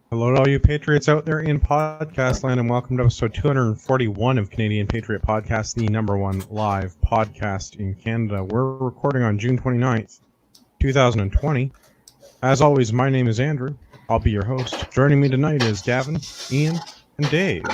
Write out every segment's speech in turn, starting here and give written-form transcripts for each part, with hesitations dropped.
Hello to all you Patriots out there in podcast land, and welcome to episode 241 of Canadian Patriot Podcast, the #1 live podcast in Canada. We're recording on June 29th, 2020. As always, my name is Andrew. I'll be your host. Joining me tonight is Gavin, Ian, and Dave.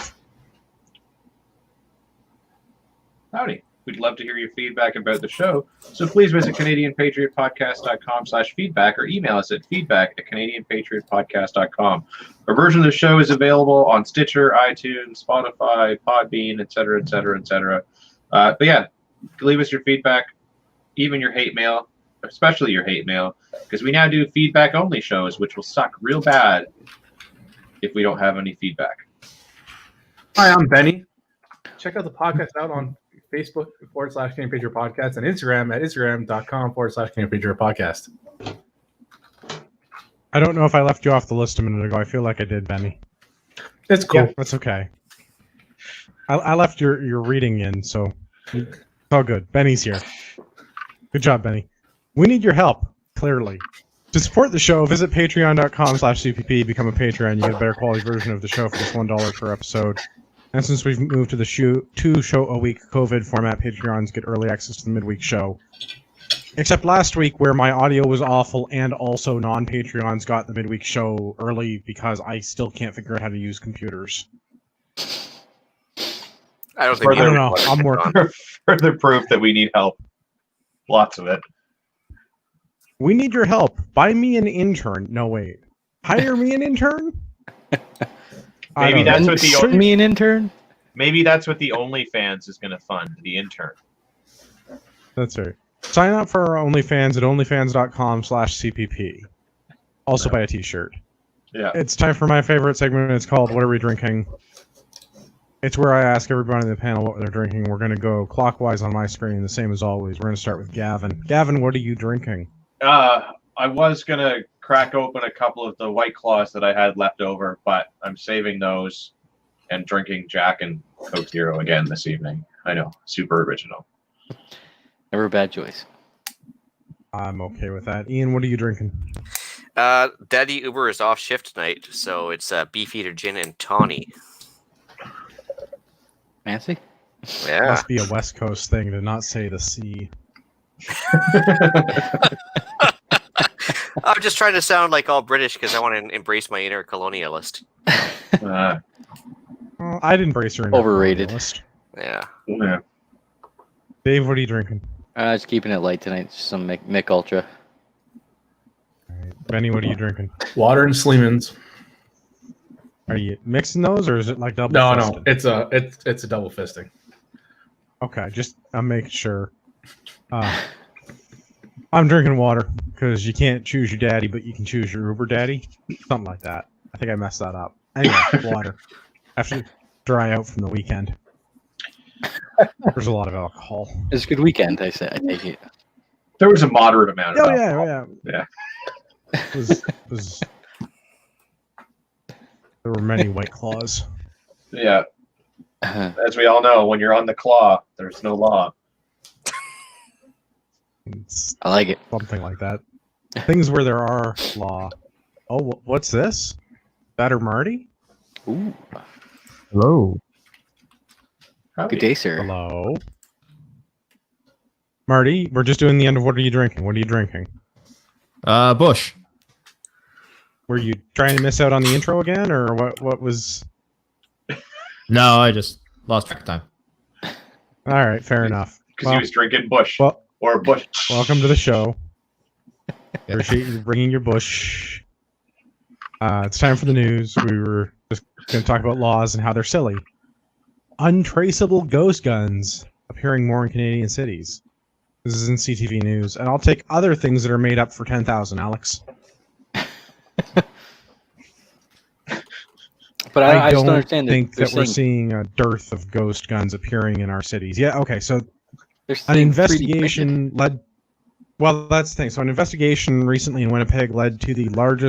Howdy. We'd love to hear your feedback about the show, so please visit CanadianPatriotPodcast.com/feedback or email us at feedback@CanadianPatriotPodcast.com. A version of the show is available on Stitcher, iTunes, Spotify, Podbean, etc., etc., etc. But yeah, leave us your feedback, even your hate mail, especially your hate mail, because we now do feedback-only shows, which will suck real bad if we don't have any feedback. Hi, I'm Benny. Check out the podcast out on Facebook /Canadian Patriot Podcast and Instagram at Instagram.com/Canadian Patriot Podcast. I don't know if I left you off the list a minute ago. I feel like I did, Benny. It's cool. Yeah, that's okay. I left your reading in, so it's all good. Benny's here. Good job, Benny. We need your help, clearly. To support the show, visit patreon.com/CPP, become a Patreon. You get a better quality version of the show for just $1 per episode. And since we've moved to the two-show-a-week COVID format, Patreons get early access to the midweek show. Except last week, where my audio was awful, and also non-Patreons got the midweek show early because I still can't figure out how to use computers. I don't know. I'm working. Further proof that we need help. Lots of it. We need your help. Buy me an intern. No, wait. Hire me an intern? Maybe that's what the me an intern. Maybe that's what the OnlyFans is going to fund, the intern. That's right. Sign up for our OnlyFans at onlyfans.com/CPP. Also buy a t-shirt. Yeah. It's time for my favorite segment. It's called What Are We Drinking? It's where I ask everybody in the panel what they're drinking. We're going to go clockwise on my screen, the same as always. We're going to start with Gavin. Gavin, what are you drinking? I was going to crack open a couple of the White Claws that I had left over, but I'm saving those and drinking Jack and Coke Zero again this evening. I know, super original. Never a bad choice. I'm okay with that. Ian, what are you drinking? Daddy Uber is off shift tonight, so it's Beefeater Gin and Tawny. Fancy? Yeah. Must be a West Coast thing to not say the C. I'm just trying to sound like all British because I want to embrace my inner colonialist. Well, I'd embrace her. Overrated. Yeah. Dave, what are you drinking? Just keeping it light tonight. Just some Mick Ultra. All right. Benny, what are you drinking? Water and Sleeman's. Are you mixing those, or is it like double? No, it's a double fisting. Okay, just I'm making sure. I'm drinking water because you can't choose your daddy, but you can choose your Uber daddy. Something like that. I think I messed that up. Anyway, water. After dry out from the weekend. There's a lot of alcohol. It's a good weekend, I take it. There was a moderate amount of alcohol. Yeah. It was there were many White Claws. Yeah. As we all know, when you're on the claw, there's no law. I like it. Something like that. Things where there are law. Oh, what's this? That or Marty? Ooh. Hello. Good day, sir. Hello. Marty, we're just doing the end of What Are You Drinking? What are you drinking? Bush. Were you trying to miss out on the intro again, or what was... No, I just lost track of time. All right, fair enough. Because he was drinking Bush. Or Bush. Welcome to the show. Appreciate you bringing your Bush. It's time for the news. We were just going to talk about laws and how they're silly. Untraceable ghost guns appearing more in Canadian cities. This is in CTV News. And I'll take other things that are made up for 10,000, Alex. But I just don't understand think that we're seeing a dearth of ghost guns appearing in our cities. Yeah, okay, so an investigation led... Well, that's the thing. So an investigation recently in Winnipeg led to a large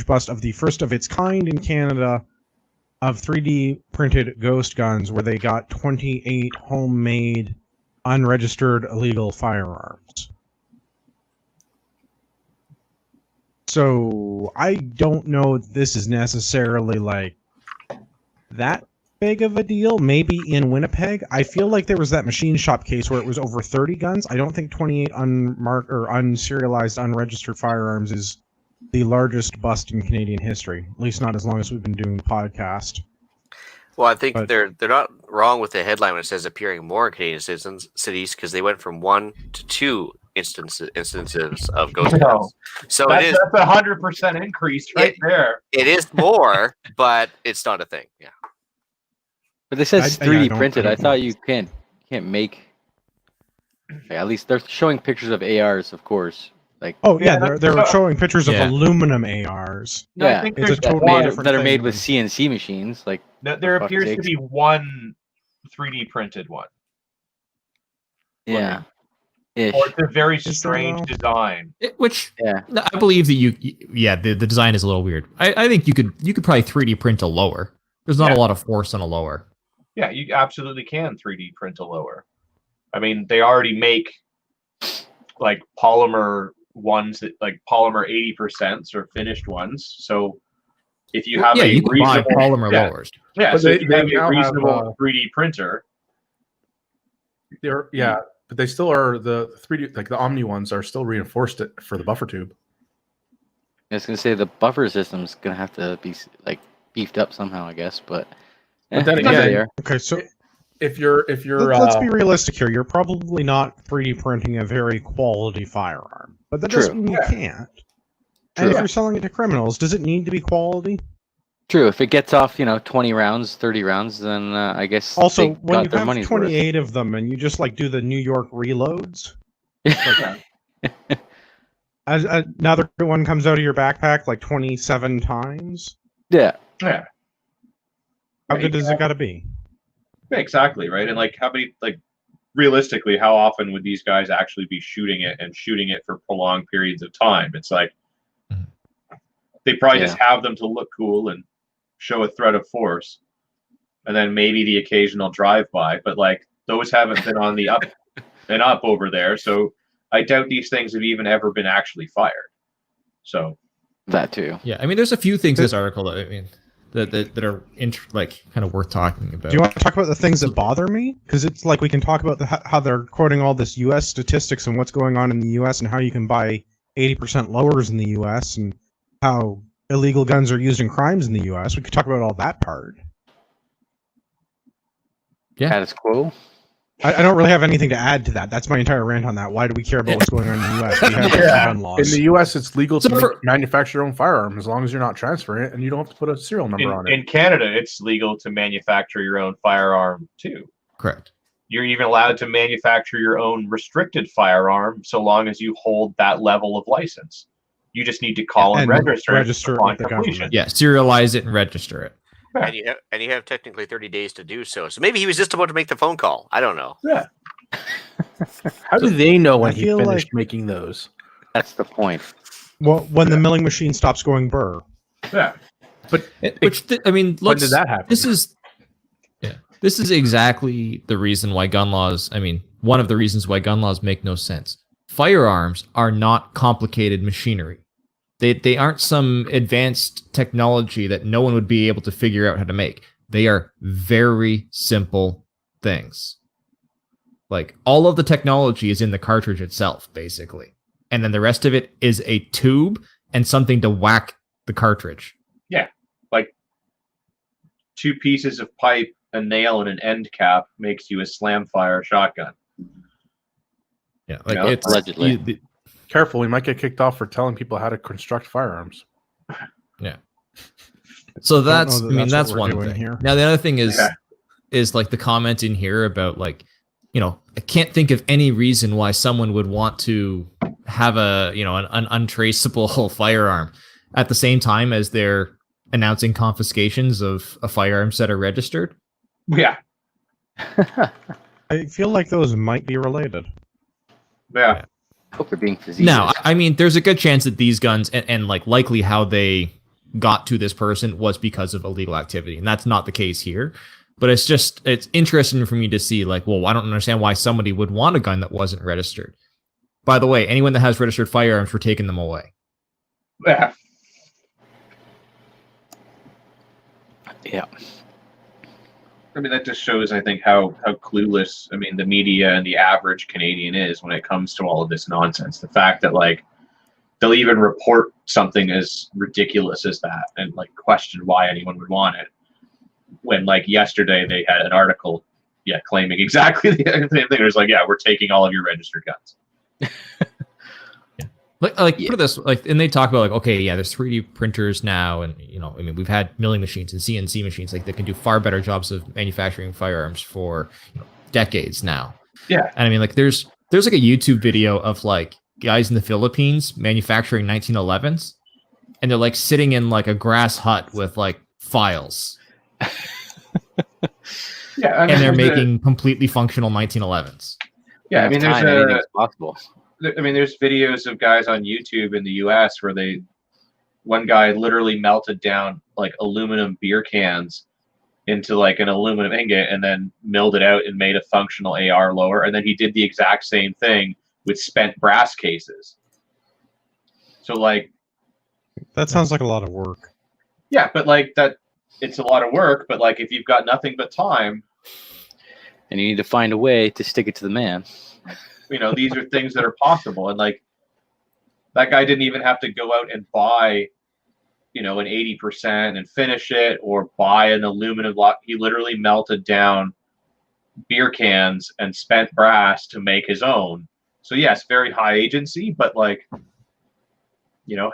bust of the first of its kind in Canada of 3D printed ghost guns, where they got 28 homemade, unregistered illegal firearms. So I don't know if this is necessarily like that big of a deal. Maybe in Winnipeg, I feel like there was that machine shop case where it was over 30 guns. I don't think 28 unmarked or unserialized, unregistered firearms is the largest bust in Canadian history. At least not as long as we've been doing the podcast. Well, I think But- they're not wrong with the headline when it says appearing more in Canadian cities because they went from 1 to 2 instances of ghost No. guns. So That's 100% increase right there. it is more, but it's not a thing. Yeah. But this says I 3D don't printed. I think- thought you can't make. At least they're showing pictures of ARs, of course. Like Oh yeah, Yeah, they're showing pictures of Yeah. aluminum ARs. No, I Yeah. think It's there's a totally one- different that are thing made with than- CNC machines. Like there for fuck's appears to sakes. be one 3D printed one. yeah, ish. Or it's a very there strange though? design. Which Yeah, no, I believe that the design is a little weird. I think you could probably 3D print a lower. There's not Yeah. a lot of force on a lower. Yeah, you absolutely can 3D print a lower. I mean, they already make like polymer ones that like polymer 80% or finished ones. So if you have Yeah, a you can buy reasonable, polymer yeah, lowers. yeah, But so they- if you they have now a have, reasonable 3D printer, They're but they still are the 3D like the Omni ones are still reinforced it for the buffer tube. I was gonna say the buffer system's gonna have to be like beefed up somehow, I guess. But But then I guess again- they are. Okay, so If you're let's be realistic here. You're probably not 3D printing a very quality firearm, but that doesn't True. mean you Yeah. can't. And True. if you're selling it to criminals, does it need to be quality? True. If it gets off, 20 rounds, 30 rounds, then I guess Also, they when got you their have money's worth. 28 of them and you just like do the New York reloads, as another one comes out of your backpack like 27 times, Yeah. yeah, how Yeah, good you does it got to be? yeah, exactly, right? And like how many like realistically, how often would these guys actually be shooting it for prolonged periods of time? It's like Mhm. they probably just have them to look cool and show a threat of force, and then maybe the occasional drive-by. But like those haven't been on the up and up over there, so I doubt these things have even ever been actually fired. So That too. Yeah, I mean, there's a few things in this article that are kind of worth talking about. Do you want to talk about the things that bother me? Because it's like we can talk about how they're quoting all this U.S. statistics and what's going on in the U.S. and how you can buy 80% lowers in the U.S. and how illegal guns are used in crimes in the U.S. We could talk about all that part. Yeah. Status quo. I don't really have anything to add to that. That's my entire rant on that. Why do we care about what's going on in the U.S.? We have Yeah. gun In laws. the U.S., it's legal So to for- manufacture your own firearm as long as you're not transferring it and you don't have to put a serial number on it. in Canada, it's legal to manufacture your own firearm too. Correct. You're even allowed to manufacture your own restricted firearm so long as you hold that level of license. You just need to call and register register it it upon with the completion. government. Yeah, serialize it and register it. And you have technically 30 days to do so. So maybe he was just about to make the phone call. I don't know. How do they know when I he feel finished like- making those? That's the point. Well, when the milling machine stops going burr. Yeah. I mean, When did that happen? This is exactly the reason why gun laws. I mean, one of the reasons why gun laws make no sense. Firearms are not complicated machinery. They aren't some advanced technology that no one would be able to figure out how to make. They are very simple things. Like, all of the technology is in the cartridge itself, basically. And then the rest of it is a tube and something to whack the cartridge. Like 2 pieces of pipe, a nail, and an end cap makes you a slam fire shotgun. Yeah, like Yeah, it's allegedly. Careful, we might get kicked off for telling people how to construct firearms. So Don't that's, know I mean, that's that's what we're one doing thing. here. Now the other thing is, Yeah. is like the comment in here about like, I can't think of any reason why someone would want to have an untraceable firearm at the same time as they're announcing confiscations of firearms that are registered. Yeah. I feel like those might be related. Yeah. Hope they're being facetious. Now, I mean, there's a good chance that these guns and like likely how they got to this person was because of illegal activity, and that's not the case here. But it's interesting for me to see, like, well, I don't understand why somebody would want a gun that wasn't registered. By the way, anyone that has registered firearms, we're taking them away. Yeah. Yeah. I mean, that just shows, I think, how clueless, I mean, the media and the average Canadian is when it comes to all of this nonsense. The fact that, like, they'll even report something as ridiculous as that and, like, question why anyone would want it. When, like, yesterday they had an article, claiming exactly the same thing. It was like, we're taking all of your registered guns. Like put it this, like, and they talk about, like, okay, there's 3D printers now, and I mean, we've had milling machines and CNC machines, like, that can do far better jobs of manufacturing firearms for decades now. Yeah. And I mean, like, there's like a YouTube video of, like, guys in the Philippines manufacturing 1911s, and they're, like, sitting in, like, a grass hut with, like, files. Yeah, I mean, and they're making completely functional 1911s. Yeah, I mean, anything's possible. I mean, there's videos of guys on YouTube in the U.S. where one guy literally melted down, like, aluminum beer cans into, like, an aluminum ingot and then milled it out and made a functional AR lower. And then he did the exact same thing with spent brass cases. So, like, That sounds like a lot of work. Yeah, but, like, it's a lot of work. But, like, if you've got nothing but time, and you need to find a way to stick it to the man. These are things that are possible. And, like, that guy didn't even have to go out and buy, an 80% and finish it, or buy an aluminum block. He literally melted down beer cans and spent brass to make his own. So, yes, very high agency, but, like,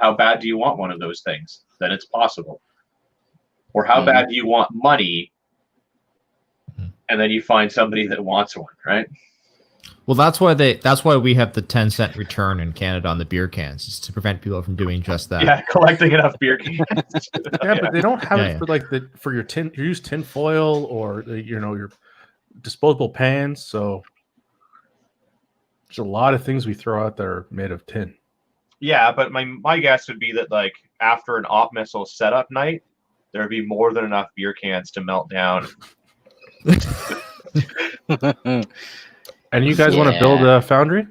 how bad do you want one of those things? Then it's possible. Or how bad do you want money? And then you find somebody that wants one, right? Well, that's why we have the 10-cent return in Canada on the beer cans, is to prevent people from doing just that. Yeah, collecting enough beer cans. But they don't have it for, like, for your used tin foil or your disposable pans. So there's a lot of things we throw out that are made of tin. Yeah, but my guess would be that, like, after an op missile setup night, there would be more than enough beer cans to melt down. And you guys want to build a foundry?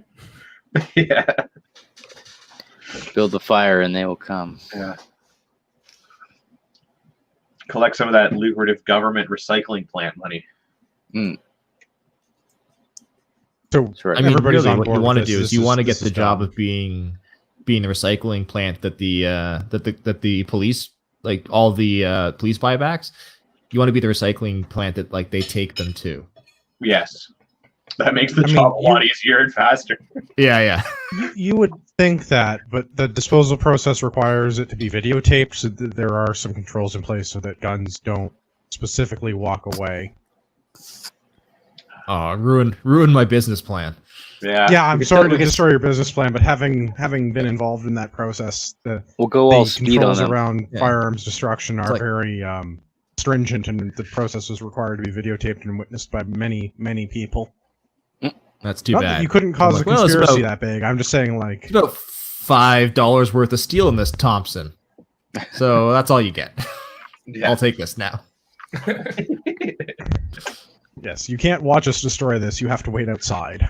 Yeah. Build the fire and they will come. Yeah. Collect some of that lucrative government recycling plant money. So right. I mean, everybody's really, on what board you want to with do this. is you want to get This the job of being the recycling plant that the police, like, all the police buybacks. You want to be the recycling plant that, like, they take them to. Yes. That makes the job a lot easier and faster. Yeah. You would think that, but the disposal process requires it to be videotaped, so there are some controls in place so that guns don't specifically walk away. Oh, ruined my business plan. Yeah. Yeah, I'm sorry to destroy your business plan, but having been involved in that process, We'll go all speed on controls them. around firearms destruction are like- very stringent, and the process is required to be videotaped and witnessed by many, many people. That's too Not bad. that you couldn't cause a Well, it's conspiracy about- that big. I'm just saying, like, It's about $5 worth of steel in this Thompson. So that's all you get. Yeah. I'll take this now. yes, you can't watch us destroy this. You have to wait outside.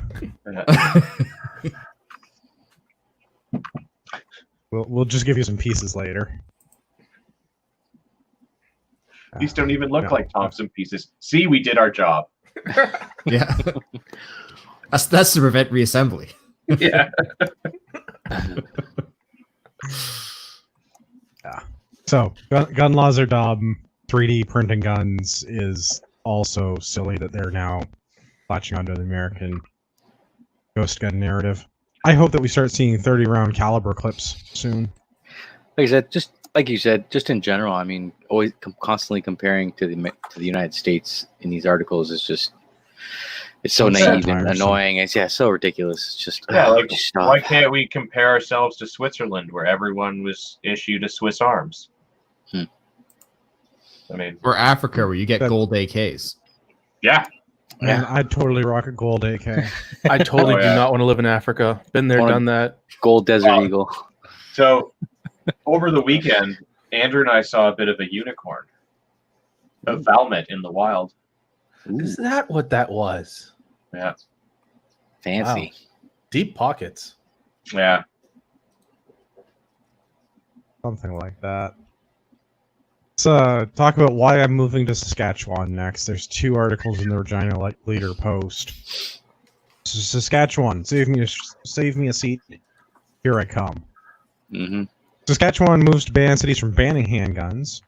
We'll just give you some pieces later. These don't even look like Thompson pieces. See, we did our job. Yeah. That's to prevent reassembly. Yeah. So, gun laws are dumb. 3D printing guns is also silly that they're now latching onto the American ghost gun narrative. I hope that we start seeing 30-round caliber clips soon. Like I said, just like you said, just in general, I mean, always constantly comparing to the United States in these articles is just, it's so It's naive so and tiresome. annoying. It's so ridiculous. It's just, Like, just stop. why can't we compare ourselves to Switzerland, where everyone was issued a Swiss arms? I mean, Or Africa, where you get That- gold AKs. yeah. And I'd totally rock a gold AK. I totally Oh, yeah. do not want to live in Africa. Been there, Wanna- done that. Gold Desert Wow. Eagle. So, over the weekend, Andrew and I saw a bit of a unicorn, a Valmet in the wild. Is that what that was? Yeah. Fancy. Deep pockets. Yeah. Something like that. Let's talk about why I'm moving to Saskatchewan next. There's 2 articles in the Regina Leader Post. Saskatchewan, save me a seat. Here I come. Mm-hmm. Saskatchewan moves to ban cities from banning handguns.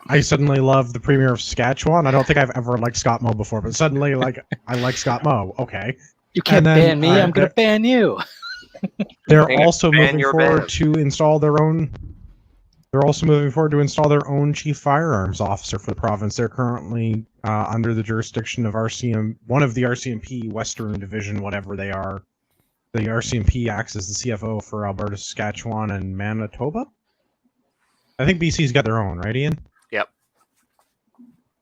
I suddenly love the Premier of Saskatchewan. I don't think I've ever liked Scott Moe before, but suddenly, I like Scott Moe. Okay. You can't ban me. I'm going to ban you. They're also ban moving your forward ban. to install their own. They're also moving forward to install their own chief firearms officer for the province. They're currently under the jurisdiction of one of the RCMP Western Division, whatever they are. The RCMP acts as the CFO for Alberta, Saskatchewan, and Manitoba. I think BC's got their own, right, Ian? Yep.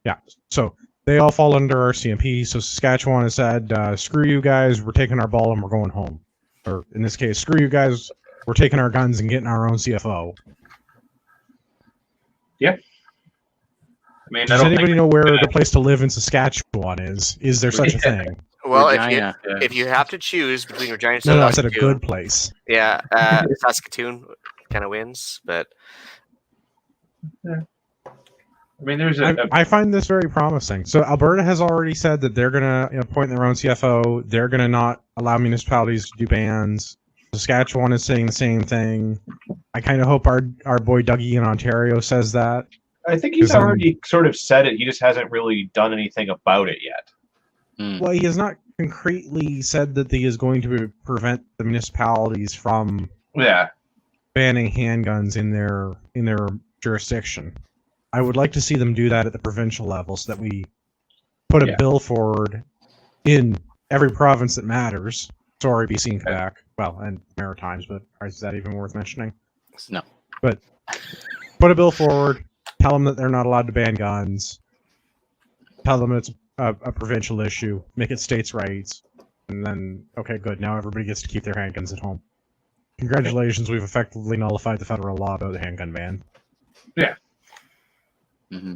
Yeah. So they all fall under RCMP. So Saskatchewan has said, "Screw you guys, we're taking our ball and we're going home." Or in this case, "Screw you guys, we're taking our guns and getting our own CFO." Yep. I mean, Does anybody know where the place to live in Saskatchewan is? Is there such a thing? Well, Regina. if you have to choose between Regina and No, I said a Saskatoon, good place. yeah, Saskatoon kind of wins, but I mean, there's I find this very promising. So Alberta has already said that they're going to appoint their own CFO. They're going to not allow municipalities to do bans. Saskatchewan is saying the same thing. I kind of hope our boy Dougie in Ontario says that. I think he's already sort of said it. He just hasn't really done anything about it yet. Well, he has not concretely said that he is going to prevent the municipalities from banning handguns in their jurisdiction. I would like to see them do that at the provincial level so that we put a bill forward in every province that matters. Sorry, BC and Quebec. Well, and Maritimes, but is that even worth mentioning? No. But put a bill forward, tell them that they're not allowed to ban guns, tell them it's a provincial issue, make it states' rights, and then, okay, good, now everybody gets to keep their handguns at home. Congratulations, we've effectively nullified the federal law about the handgun ban. Yeah. Mm-hmm.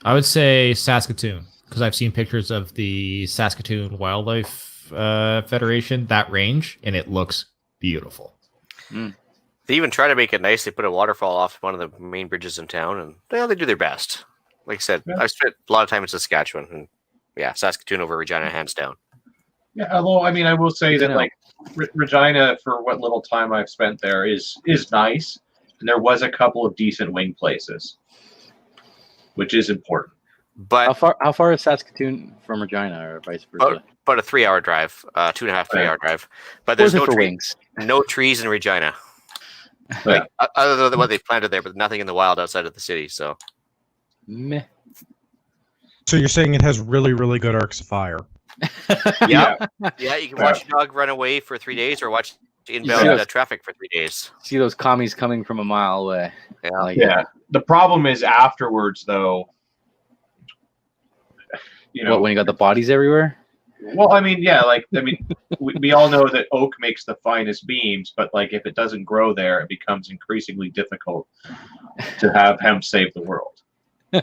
I would say Saskatoon, because I've seen pictures of the Saskatoon Wildlife Federation, that range, and it looks beautiful. they even try to make it nice. They put a waterfall off one of the main bridges in town, and they do their best. Like I said, I've spent a lot of time in Saskatchewan, and Saskatoon over Regina, hands down. Yeah, although I mean, I will say that like Regina, for what little time I've spent there, is nice, and there was a couple of decent wing places, which is important. But how far is Saskatoon from Regina, or vice versa? About a 3-hour drive, 2.5, 3-hour drive. But there's no wings. No trees in Regina. Like other than what they planted there, but nothing in the wild outside of the city. So, meh. So you're saying it has really, really good arcs of fire? Yeah. You can watch your dog run away for 3 days, or watch inbound traffic for 3 days. See those commies coming from a mile away. Yeah. The problem is afterwards, though. You know, when you got the bodies everywhere. Well, I mean, we all know that oak makes the finest beams, but like if it doesn't grow there, it becomes increasingly difficult to have hemp save the world.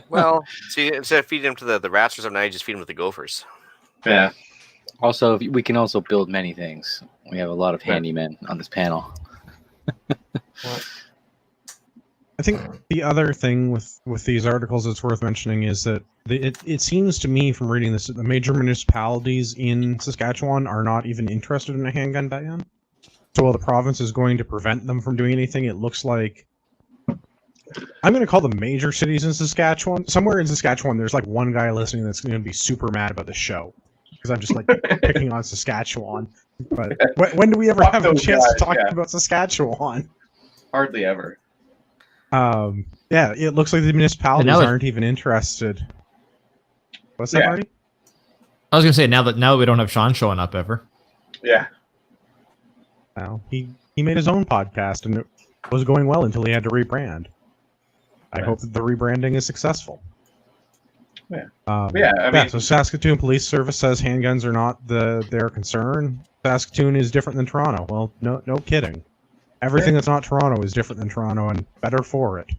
Well, see, instead of feeding them to the rats or something, I just feed them to the gophers. Yeah. Also, we can also build many things. We have a lot of handymen on this panel. I think the other thing with these articles that's worth mentioning is that it seems to me from reading this that the major municipalities in Saskatchewan are not even interested in a handgun ban. So while the province is going to prevent them from doing anything, it looks like I'm going to call the major cities in Saskatchewan. Somewhere in Saskatchewan, there's like one guy listening that's going to be super mad about the show because I'm just like picking on Saskatchewan. But when do we ever have a chance to talk about Saskatchewan? Hardly ever. It looks like the municipalities aren't even interested. What's that, Marty? I was gonna say now that we don't have Sean showing up ever. Yeah. Well, he made his own podcast and it was going well until he had to rebrand. I hope that the rebranding is successful. Yeah. So Saskatoon Police Service says handguns are not their concern. Saskatoon is different than Toronto. Well, no kidding. Everything that's not Toronto is different than Toronto and better for it.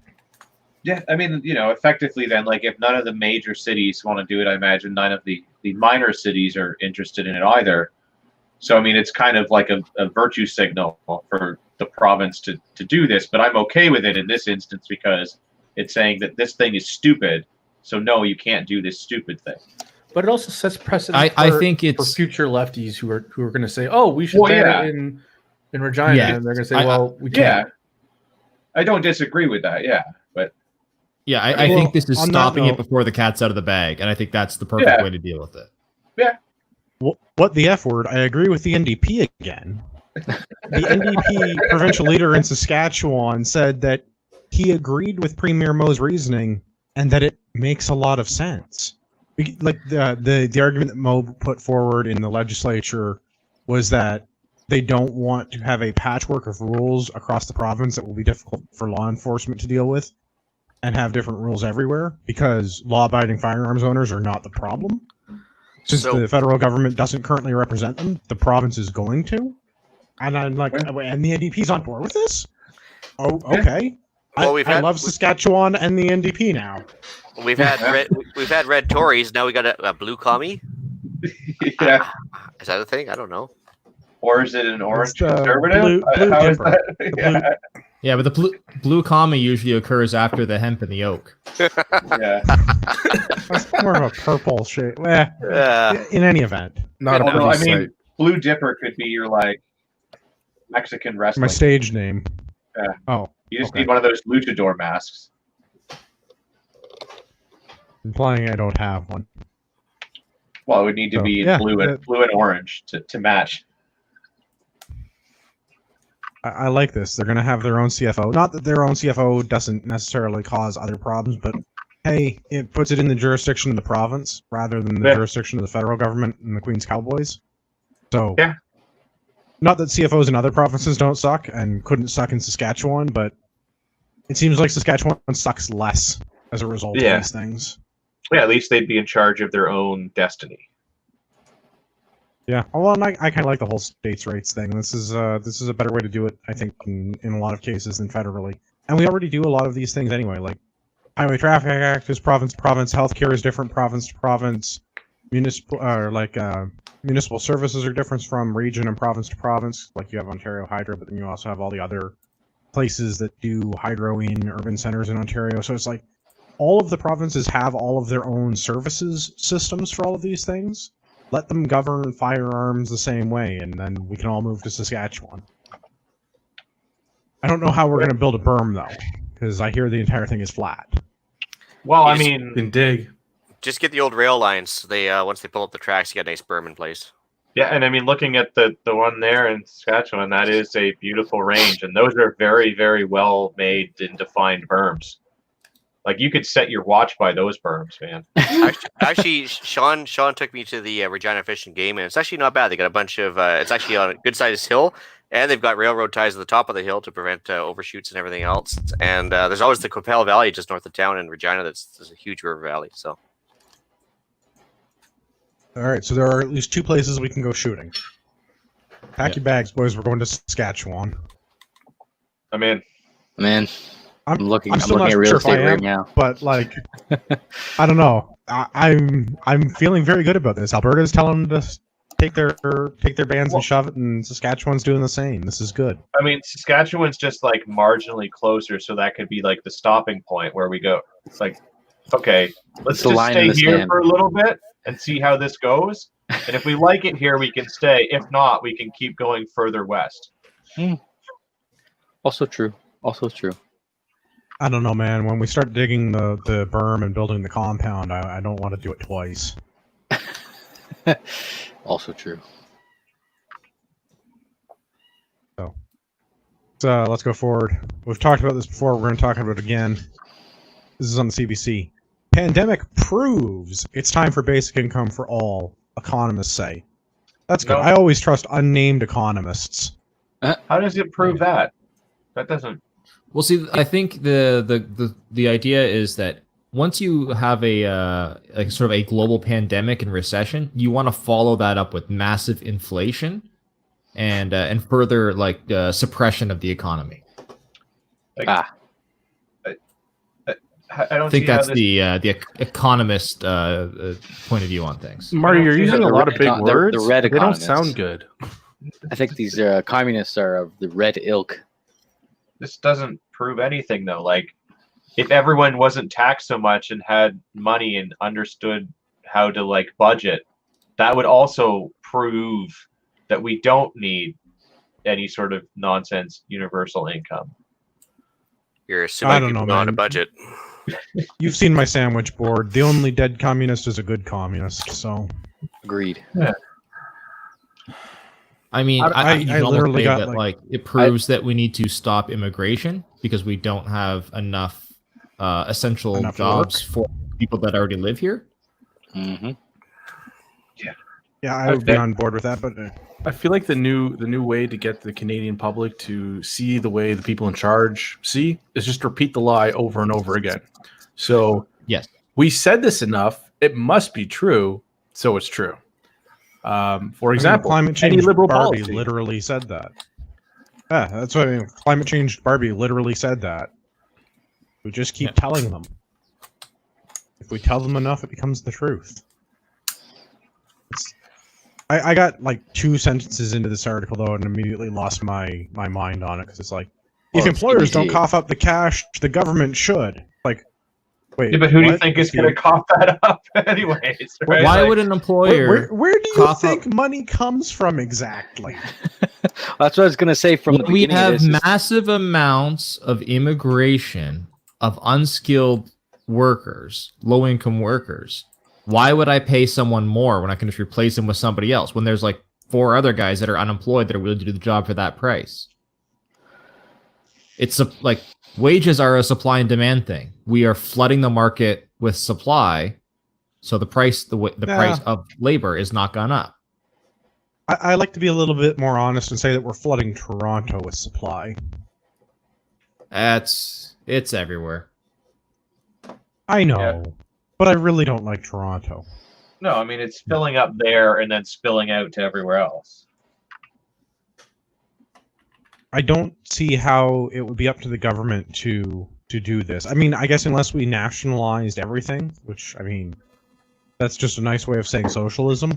Yeah, I mean, effectively then, like, if none of the major cities want to do it, I imagine none of the minor cities are interested in it either. So, I mean, it's kind of like a virtue signal for the province to do this, but I'm okay with it in this instance because it's saying that this thing is stupid. So no, you can't do this stupid thing. But it also sets precedent I think it's for future lefties who are going to say, "Oh, we should ban it in Regina," and they're going to say, "Well, we can't." I don't disagree with that. Yeah, but I think this is stopping it before the cat's out of the bag, and I think that's the perfect way to deal with it. Yeah. What the F word? I agree with the NDP again. The NDP provincial leader in Saskatchewan said that he agreed with Premier Mo's reasoning and that it makes a lot of sense. Like the argument that Mo put forward in the legislature was that they don't want to have a patchwork of rules across the province that will be difficult for law enforcement to deal with and have different rules everywhere, because law-abiding firearms owners are not the problem. Since the federal government doesn't currently represent them, the province is going to. And I'm like, and the NDP's on board with this? Oh, okay. Well, I love Saskatchewan and the NDP now. We've had red Tories. Now we got a blue commie. Yeah. Is that a thing? I don't know. Or is it an orange conservative? How is that? Yeah, but the blue commie usually occurs after the hemp and the oak. Yeah. That's more of a purple shade. In any event. Although, I mean, Blue Dipper could be your, like, Mexican wrestling. My stage name. Yeah. Oh. You just need one of those luchador masks. Implying I don't have one. Well, it would need to be blue and orange to match. I like this. They're going to have their own CFO. Not that their own CFO doesn't necessarily cause other problems, but hey, it puts it in the jurisdiction of the province rather than the jurisdiction of the federal government and the Queen's Cowboys. So, not that CFOs in other provinces don't suck and couldn't suck in Saskatchewan, but it seems like Saskatchewan sucks less as a result of these things. Yeah, at least they'd be in charge of their own destiny. Yeah, well, I kind of like the whole states' rights thing. This is a better way to do it, I think, in a lot of cases than federally. And we already do a lot of these things anyway. Like Highway Traffic Act is province to province, healthcare is different province to province, municipal services are different from region and province to province. Like you have Ontario Hydro, but then you also have all the other places that do hydro in urban centers in Ontario. So it's like all of the provinces have all of their own services systems for all of these things. Let them govern firearms the same way, and then we can all move to Saskatchewan. I don't know how we're going to build a berm, though, because I hear the entire thing is flat. Well, I mean... can dig. Just get the old rail lines. They once they pull up the tracks, you got a nice berm in place. Yeah, and I mean, looking at the one there in Saskatchewan, that is a beautiful range, and those are very, very well made and defined berms. Like, you could set your watch by those berms, man. Actually, Sean took me to the Regina Fish and Game, and it's actually not bad. They got a bunch of it's actually on a good-sized hill, and they've got railroad ties at the top of the hill to prevent overshoots and everything else. And there's always the Qu'Appelle Valley just north of town in Regina. There's a huge river valley. So, all right, so there are at least two places we can go shooting. Pack your bags, boys. We're going to Saskatchewan. I'm in. Man. I'm looking at real sure estate right now. But like, I don't know. I'm feeling very good about this. Alberta's telling them to take their bans and shove it, and Saskatchewan's doing the same. This is good. I mean, Saskatchewan's just like marginally closer, so that could be like the stopping point where we go. It's like, okay, let's just stay here for a little bit and see how this goes. And if we like it here, we can stay. If not, we can keep going further west. Also true. I don't know, man. When we start digging the berm and building the compound, I don't want to do it twice. Also true. So let's go forward. We've talked about this before. We're going to talk about it again. This is on the CBC. Pandemic proves it's time for basic income for all, economists say. That's good. I always trust unnamed economists. How does it prove that? That doesn't... Well, see, I think the idea is that once you have a like sort of a global pandemic and recession, you want to follow that up with massive inflation and further like suppression of the economy. I don't think that's the economist point of view on things. Marty, you're using a lot of big words. The red they don't economists. sound good. I think these communists are of the red ilk. This doesn't prove anything, though. Like, if everyone wasn't taxed so much and had money and understood how to like budget, that would also prove that we don't need any sort of nonsense universal income. You're assuming I don't people know, on a man. budget. You've seen my sandwich board. The only dead communist is a good communist. So Agreed. I mean, I can almost literally say got, that like- it proves that we need to stop immigration because we don't have enough essential Enough jobs for people that already live here. Mm-hmm. yeah, I would be on board with that. But I feel like the new way to get the Canadian public to see the way the people in charge see is just repeat the lie over and over again. So Yes. we said this enough; it must be true, so it's true. For example, climate any change liberal Barbie policy. literally said that. Yeah, that's what I mean. Climate change Barbie literally said that. We just keep telling them. If we tell them enough, it becomes the truth. I got like 2 sentences into this article though, and immediately lost my mind on it because it's like, if employers don't cough up the cash, the government should. Like, wait. Yeah, but who do you what? think is going to cough that up anyways? Right? Why Like, would an employer? Where do you cough think up- money comes from exactly? That's what I was going to say from the we beginning. have of this is- massive amounts of immigration of unskilled workers, low-income workers. Why would I pay someone more when I can just replace them with somebody else? When there's like 4 other guys that are unemployed that are willing to do the job for that price. It's like wages are a supply and demand thing. We are flooding the market with supply, so the price price of labor is not gone up. I like to be a little bit more honest and say that we're flooding Toronto with supply. It's everywhere. I know, Yeah. but I really don't like Toronto. no, I mean it's filling up there and then spilling out to everywhere else. I don't see how it would be up to the government to do this. I mean, I guess unless we nationalized everything, which, I mean, that's just a nice way of saying socialism.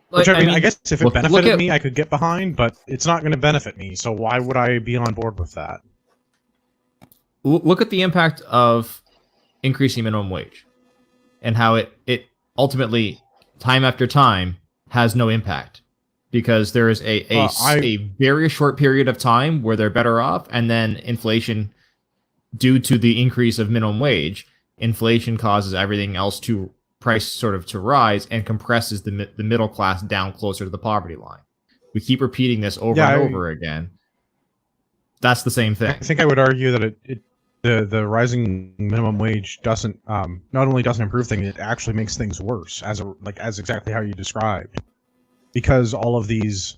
Which, I mean, I guess if it look benefited at- me, I could get behind, but it's not going to benefit me, so why would I be on board with that? Look at the impact of increasing minimum wage and how it ultimately, time after time, has no impact because there is a very short period of time where they're better off, and then inflation, due to the increase of minimum wage, inflation causes everything else to price sort of to rise and compresses the middle class down closer to the poverty line. We keep repeating this over and over again. That's the same thing. I think I would argue that the rising minimum wage doesn't not only doesn't improve things, it actually makes things worse, as exactly how you described, because all of these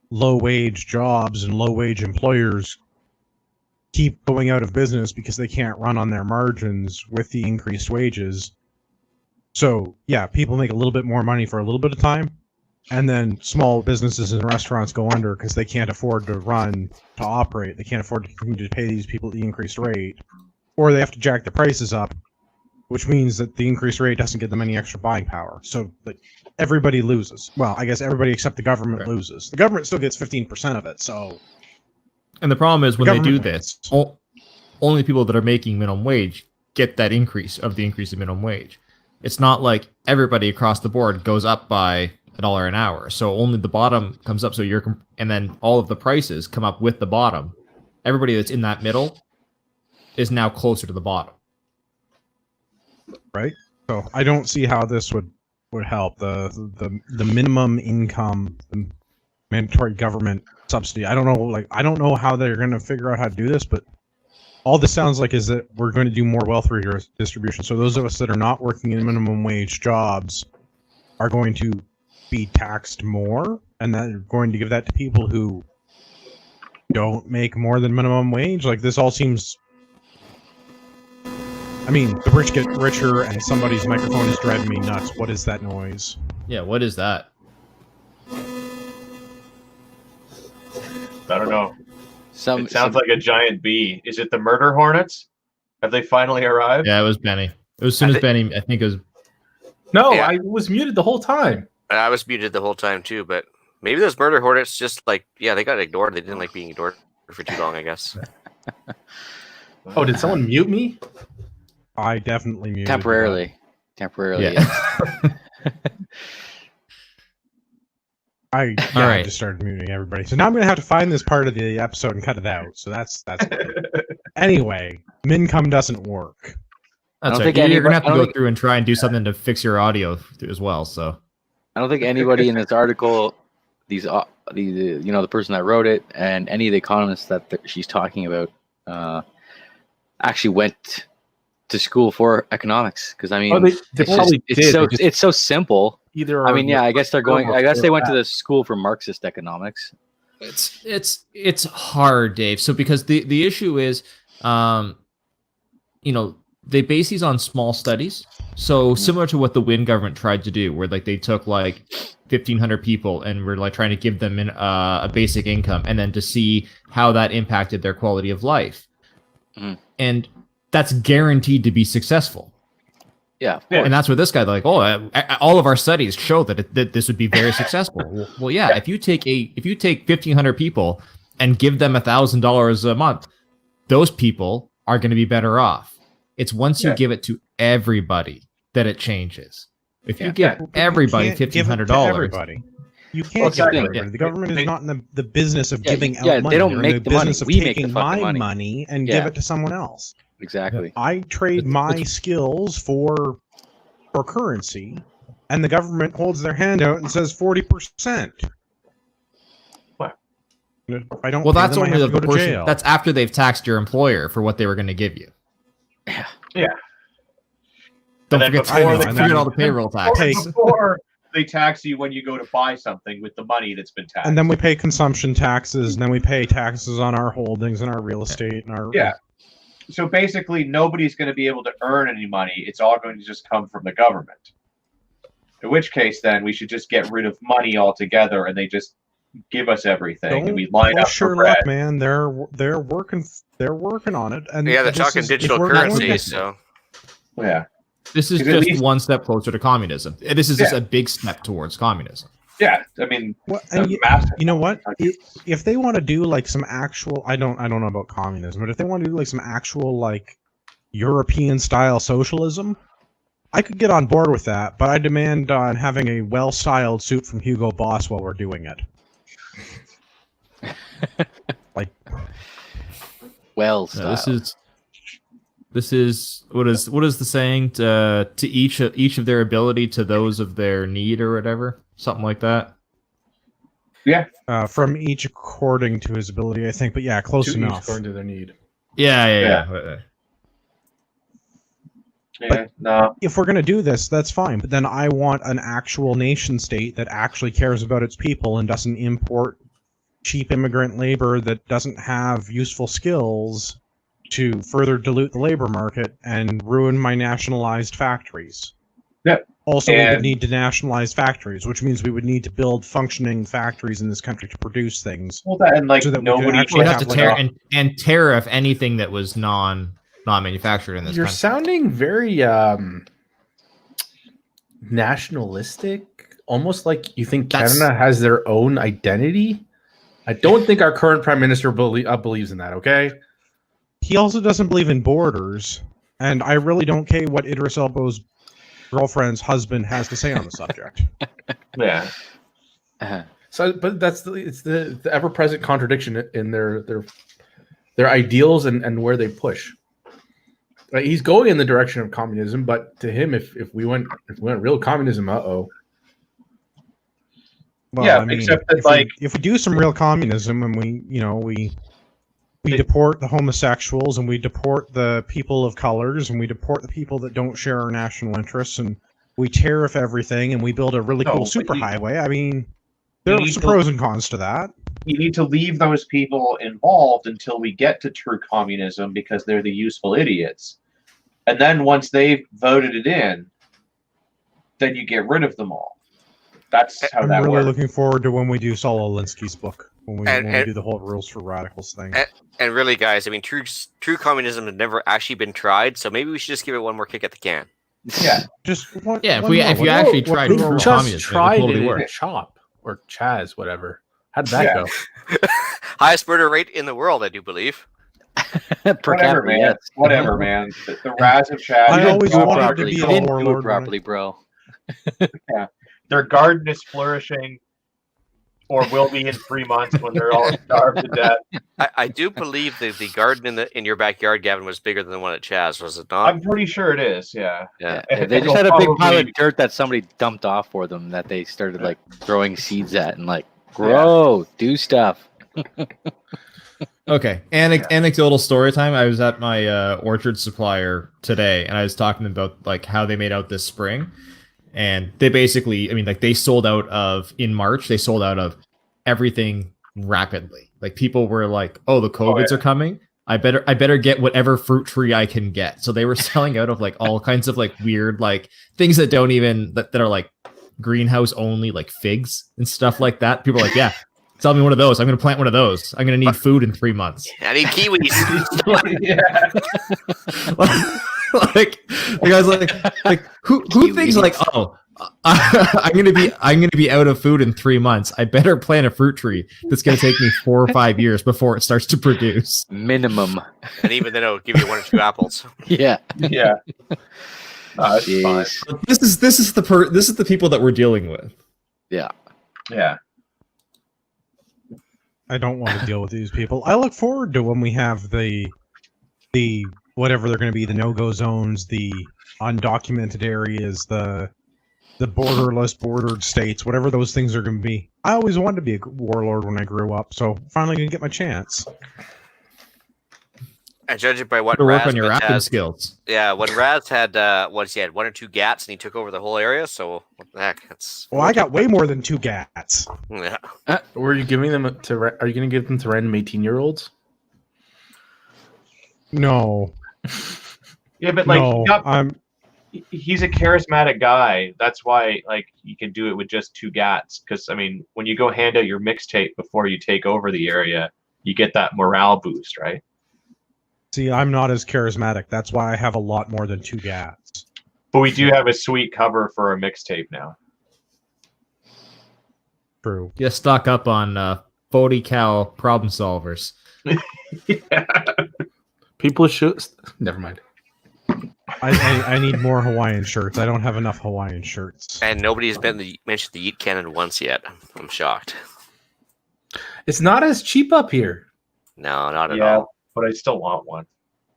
low wage jobs and low wage employers keep going out of business because they can't run on their margins with the increased wages. So yeah, people make a little bit more money for a little bit of time, and then small businesses and restaurants go under because they can't afford to operate. They can't afford to continue to pay these people the increased rate, or they have to jack the prices up, which means that the increased rate doesn't give them any extra buying power. So everybody loses. Well, I guess everybody except the government loses. The government still gets 15% of it. So, and the problem is when they do government this, only people that are making minimum wage get that increase of the increase in minimum wage. It's not like everybody across the board goes up by $1 an hour. So only the bottom comes up. So and then all of the prices come up with the bottom. Everybody that's in that middle is now closer to the bottom. right? So I don't see how this would help the minimum income, the mandatory government subsidy. I don't know how they're going to figure out how to do this, but all this sounds like is that we're going to do more wealth redistribution. So those of us that are not working in minimum wage jobs are going to be taxed more, and then they're going to give that to people who don't make more than minimum wage. Like, this all seems... I mean, the rich get richer, and somebody's microphone is driving me nuts. What is that noise? Yeah, what is that? I don't know. It sounds Some like a giant bee. Is it the murder hornets? Have they finally arrived? Yeah, it was Benny. It was as soon as Benny, I think it was. No, Yeah. I was muted the whole time. I was muted the whole time too, but maybe those murder hornets just like they got ignored. They didn't like being ignored for too long, I guess. Oh, did someone mute me? I definitely muted Temporarily. Yeah. I All right. just started muting everybody. So now I'm gonna have to find this part of the episode and cut it out. So that's anyway. Mincome doesn't work. That's don't right. think You're gonna have anybody- to I go don't through and try and do something to fix your audio as well. So I don't think anybody in this article, the person that wrote it, and any of the economists that she's talking about, actually went to school for economics. Because I mean, they probably did. it's so simple. Either I mean, yeah, I guess they're going. I guess they went to the. the school for Marxist economics. it's hard, Dave. So because the issue is, they base these on small studies. So similar to what the Wynne government tried to do, where like they took like 1,500 people and were like trying to give them a basic income, and then to see how that impacted their quality of life. And that's guaranteed to be successful. Yeah. And that's where this guy like, all of our studies show that this would be very successful. Well, yeah. If you take 1,500 people and give them $1,000 a month, those people are going to be better off. It's once you give it to everybody that it changes. If you give everybody $1,500, everybody. You can't give everybody. The government is not in the business of giving out money. They don't They're make in the money. business of We make the taking fucking my money. money and give it to someone else. Exactly. I trade my skills for currency, and the government holds their hand out and says 40%. What? I don't. well, pay that's them, I only have the to go to portion. jail. That's after they've taxed your employer for what they were going to give you. Yeah. Don't And then forget all the payroll taxes. Before they tax you when you go to buy something with the money that's been taxed. And then we pay consumption taxes, and then we pay taxes on our holdings and our real estate and our So basically, nobody's going to be able to earn any money. It's all going to just come from the government. In which case, then we should just get rid of money altogether, and they just give us everything, and we line up for bread. Luck, man. They're working. They're working on it. And they're this talking is- digital if we're going currency. to- So Yeah. This is Because at just least- one step closer to communism. This is just a big step towards communism. Yeah. I mean, Well, a and massive. you know what? If they want to do like some actual, I don't know about communism, but if they want to do like some actual like European style socialism, I could get on board with that. But I demand on having a well-styled suit from Hugo Boss while we're doing it. Like, Well, No, this is what is the saying? To each of their ability, to those of their need, or whatever, something like that. Yeah. from each according to his ability, I think. But yeah, close To each enough. according to their need. Yeah. Yeah. No. If we're going to do this, that's fine. But then I want an actual nation state that actually cares about its people and doesn't import cheap immigrant labor that doesn't have useful skills to further dilute the labor market and ruin my nationalized factories. Yeah. Also, we would And- need to nationalize factories, which means we would need to build functioning factories in this country to produce things. Well, that and like So that we can nobody. actually We'd have to like tear a- and tariff anything that was non-manufactured in this You're country. sounding very nationalistic, almost like you think That's- Canada has their own identity. I don't think our current prime minister believes in that. Okay. He also doesn't believe in borders, and I really don't care what Idris Elba's girlfriend's husband has to say on the subject. Yeah. So, but it's the ever-present contradiction in their ideals and where they push. Right, he's going in the direction of communism, but to him, if we went real communism, Well, Yeah, I mean, except that, if we do some real communism and we deport the homosexuals and we deport the people of colors and we deport the people that don't share our national interests and we tariff everything and we build a really No, cool but superhighway, I mean, there you are need some to- pros and cons to that. You need to leave those people involved until we get to true communism because they're the useful idiots. And then once they've voted it in, then you get rid of them all. That's how I'm that really works. looking forward to when we do Saul Alinsky's book, when we And- do the whole rules for radicals thing. and really, guys, I mean, true communism has never actually been tried. So maybe we should just give it one more kick at the can. Yeah. Just one, Yeah, one if more. you What- actually what- tried what- true Just communism, tried it would totally it work. at Chop or Chaz, whatever. How did that Yeah. go? Highest murder rate in the world, I do believe. Per Whatever, capita, man. yes. Whatever, man. The Raz of Chad. I You always didn't do it wanted to properly. be You a didn't do warlord it when I- properly, bro. Their garden is flourishing, or will be in 3 months when they're all starved to death. I do believe that the garden in your backyard, Gavin, was bigger than the one at Chaz, was it not? I'm pretty sure it is. Yeah. Yeah. Yeah, they just had a big pile of dirt that somebody dumped off for them that they started like throwing seeds at and like grow, do stuff. Okay, anecdotal story time. I was at my orchard supplier today, and I was talking about like how they made out this spring, and they basically, I mean, like they sold out of in March. They sold out of everything rapidly. Like people were like, "Oh, the COVIDs are coming. I better get whatever fruit tree I can get." So they were selling out of like all kinds of like weird like things that don't even that are like greenhouse only, like figs and stuff like that. People are like, "Yeah. Sell me one of those. I'm going to plant one of those. I'm going to need food in 3 months." I need kiwis. Yeah. Like the guy's like who thinks like, "Oh, I'm going to be out of food in 3 months. I better plant a fruit tree that's going to take me 4 or 5 years before it starts to produce." Minimum. And even then, it'll give you 1 or 2 apples. Yeah. Yeah. It's fine. Jeez. This is the people that we're dealing with. Yeah. Yeah. I don't want to deal with these people. I look forward to when we have the whatever they're going to be, the no-go zones, the undocumented areas, the bordered states, whatever those things are going to be. I always wanted to be a warlord when I grew up, so finally going to get my chance. And judging by what To work Raz on your rapping has, skills. yeah, when Raz had he had 1 or 2 gats and he took over the whole area. So what the heck? That's Well, I got way more than 2 gats. yeah. Were you giving them to? Are you going to give them to random 18-year-olds? No, Yeah, but like no, he's a charismatic guy. That's why like you can do it with just 2 gats. Because I mean, when you go hand out your mixtape before you take over the area, you get that morale boost, right? see, I'm not as charismatic. That's why I have a lot more than 2 gats. But we do have a sweet cover for a mixtape now. True. You stock up on 40 cal problem solvers. Yeah. People should. Never mind. I need more Hawaiian shirts. I don't have enough Hawaiian shirts. And nobody's mentioned the Yeet Cannon once yet. I'm shocked. It's not as cheap up here. No, not at Yeah, all. but I still want one.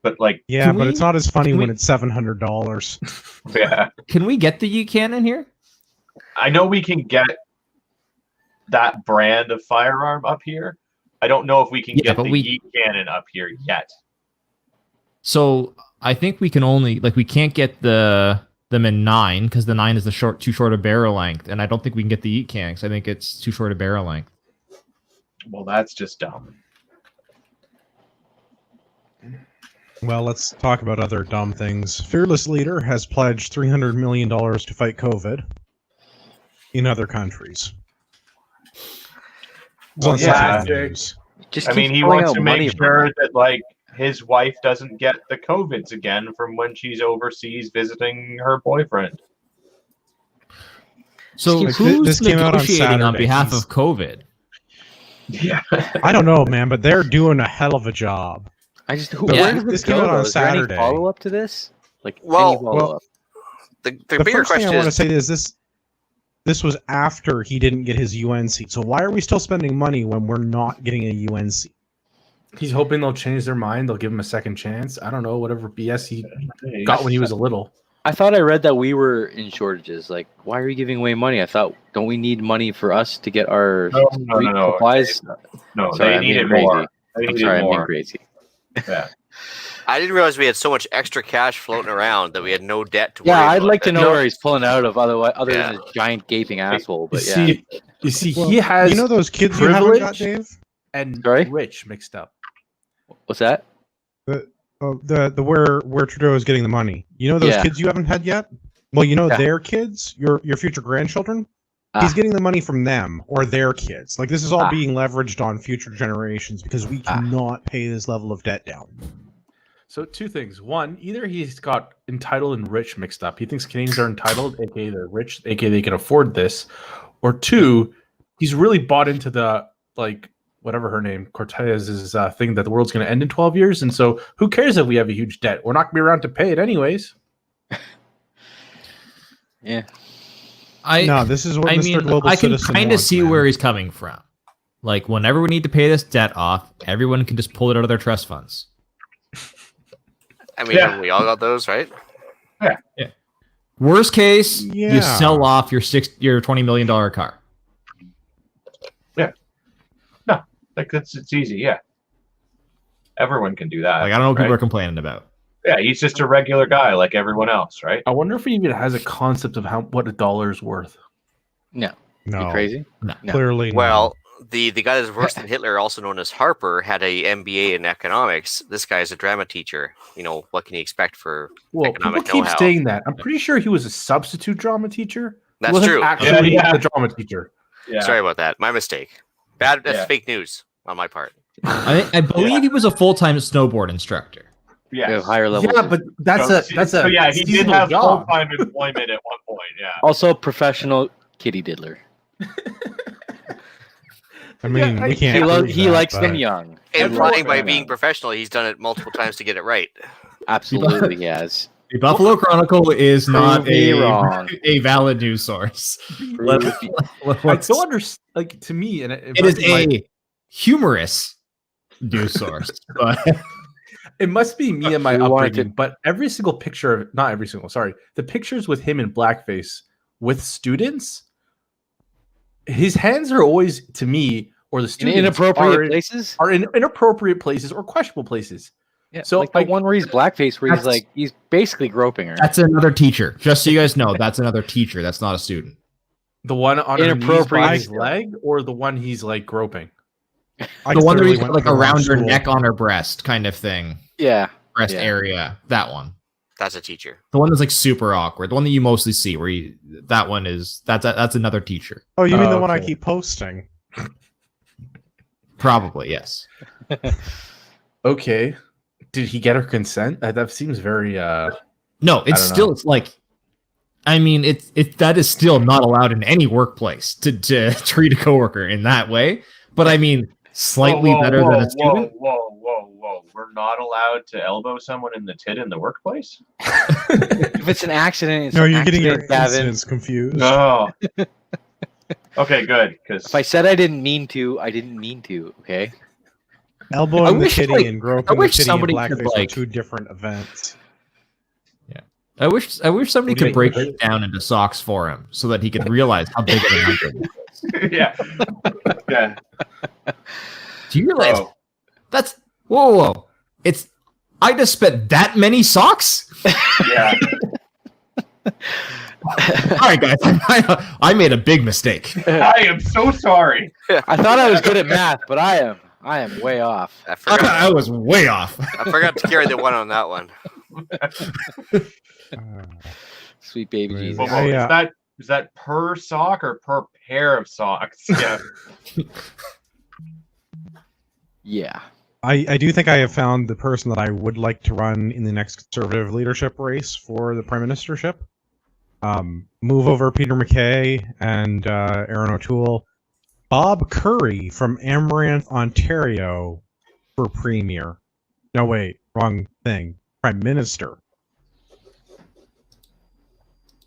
But like, Yeah, Can but we- it's not as funny can when we- it's $700. yeah, Can we get the Yeet cannon here? I know we can get that brand of firearm up here. I don't know if we can Yeah, get but the we- Yeet Cannon up here yet. So I think we can only we can't get them in 9 because the 9 is too short a barrel length, and I don't think we can get the Yeet cannon 'cause I think it's too short a barrel length. Well, that's just dumb. Well, let's talk about other dumb things. Fearless Leader has pledged $300 million to fight COVID in other countries. It's on yeah. Saturday News. Just I keep mean, he throwing wants out to money, make bro. sure that like his wife doesn't get the COVIDs again from when she's overseas visiting her boyfriend. So Like, who's this came out on negotiating on Saturday. behalf He's- of COVID? Yeah. I don't know, man, but they're doing a hell of a job. I just But where does this it came go? out on Though? Is there any Saturday. follow up to this? Like Well- any follow up? The The bigger first thing question I want to is, say is this was after he didn't get his UN seat. So why are we still spending money when we're not getting a UN seat? He's hoping they'll change their mind. They'll give him a second chance. I don't know, whatever BS he got when he was a little. I thought I read that we were in shortages. Like, why are you giving away money? I thought, don't we need money for us to get our No. supplies? No, Sorry, they I'm need being it crazy. more. They I'm need sorry, it I'm being more. crazy. Yeah. I didn't realize we had so much extra cash floating around that we had no debt to worry Yeah, I'd about. like to know No. where he's pulling out of other Yeah. than his giant gaping asshole. But You yeah, see, Well, he has you know those kids you haven't got, privilege? Dave? and Sorry? rich mixed up. what's that? The where Trudeau is getting the money. You know those Yeah. kids you haven't had yet? Well, you know Yeah. their kids, your future grandchildren. Ah. He's getting the money from them or their kids. Like this is all Ah. being leveraged on future generations because we Ah. cannot pay this level of debt down. So two things. One, either he's got entitled and rich mixed up. He thinks Canadians are entitled, aka they're rich, aka they can afford this. Or two, he's really bought into the whatever her name, Cortez's thing that the world's going to end in 12 years. And so who cares if we have a huge debt? We're not going to be around to pay it anyways. Yeah. This is what Mr. Global I can Citizen kind of wants, see man. where he's coming from. Like, whenever we need to pay this debt off, everyone can just pull it out of their trust funds. I mean, we all got those, right? Yeah. Worst case, Yeah. you sell off your $20 million car. It's easy. Yeah, everyone can do that. Like, I don't know what right? people are complaining about. Yeah, he's just a regular guy like everyone else, right? I wonder if he even has a concept of what a dollar is worth. No. No, You crazy? No. No. clearly no. Well, the guy that's worse than Hitler, also known as Harper, had a MBA in economics. This guy is a drama teacher. You know, what can you expect for Well, people economic keep know-how? saying that. I'm pretty sure he was a substitute drama teacher. That's he wasn't true. Actually, Yeah. the drama teacher. Yeah. Sorry about that. My mistake. That's Yeah. fake news on my part. I believe he was a full-time snowboard instructor. Yeah, Yes. higher level. Yeah, but that's a yeah. He did seasonal have job. full-time employment at one point. Yeah. Also professional kitty diddler. I mean, Yeah, we can't. He, prove he that, likes but- them young. Implying by Everyone- being professional, he's done it multiple times to get it right. Absolutely, he has. The Buffalo Chronicle is not Prove me a wrong. a valid news source. I don't understand. Like, to me, and It is a humorous news source, but it must be me and my We wanted upbringing. But every single picture, not every single, sorry, the pictures with him in blackface with students, his hands are always, to me, or the In students inappropriate places. are in inappropriate places or questionable places. Yeah, So, like the like- one where he's blackface, where he's That's- he's basically groping her. that's another teacher. Just so you guys know, that's another teacher. That's not a student. The one on her knees by Inappropriate. his leg, or the one he's like groping. I The one that clearly he's got went like to the wrong around her school. neck on her breast kind of thing. Yeah, Breast Yeah. area. That one. That's a teacher. The one that's like super awkward. The one that you mostly see where you, that one is that's another teacher. Oh, you mean the one I Okay. keep posting? Probably, yes. Okay, did he get her consent? That seems very. No, I it's don't still know. it's like I mean it that is still not allowed in any workplace to treat a coworker in that way. But I mean slightly better than a student. Whoa! We're not allowed to elbow someone in the tit in the workplace. if it's an accident, it's No, an you're getting your accident, Gavin. incidents confused. No. Okay, good. Because If I said I didn't mean to, I didn't mean to. Okay. Elbowing I the wish, kitty like- and groping I the wish kitty and somebody could, blackface are like- two different events. I wish somebody Okay, could break good. it down into socks for him so that he could realize how big of a number it is. yeah, yeah. Do you realize Bro. that's whoa. It's I just spent that many socks? Yeah. All right, guys. I made a big mistake. I am so sorry. I thought I was good at math, but I am way off. I forgot. I was way off. I forgot to carry the one on that one. Sweet baby Amazing. Jesus. Whoa, I, is that per sock or per pair of socks? Yeah. Yeah. I do think I have found the person that I would like to run in the next conservative leadership race for the prime ministership. Move over Peter MacKay and Aaron O'Toole. Bob Curry from Amaranth, Ontario for premier. No, wait, wrong thing. Prime minister.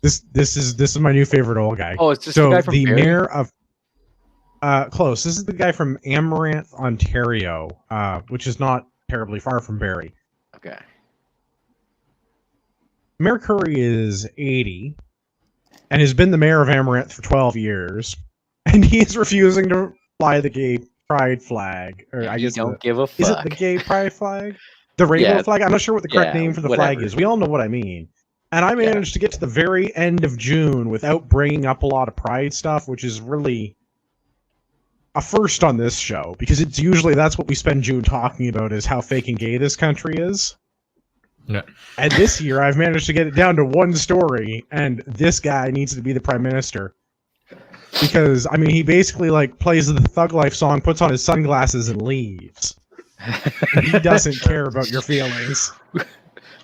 This is my new favorite old guy. Oh, it's just So the guy from Barrie? mayor of close. This is the guy from Amaranth, Ontario, which is not terribly far from Barrie. Okay. Mayor Curry is 80 and has been the mayor of Amaranth for 12 years, and he is refusing to fly the gay pride flag. Or I You guess don't give a is it fuck. the gay pride flag? The rainbow Yeah. flag? I'm not sure what the correct Yeah, name for the flag whatever. is. We all know what I mean. And I managed to get to the very end of June without bringing up a lot of pride stuff, which is really a first on this show, because it's usually that's what we spend June talking about is how fake and gay this country is. Yeah. And this year I've managed to get it down to one story, and this guy needs to be the prime minister. Because, I mean, he basically, like, plays the Thug Life song, puts on his sunglasses, and leaves. He doesn't care about your feelings.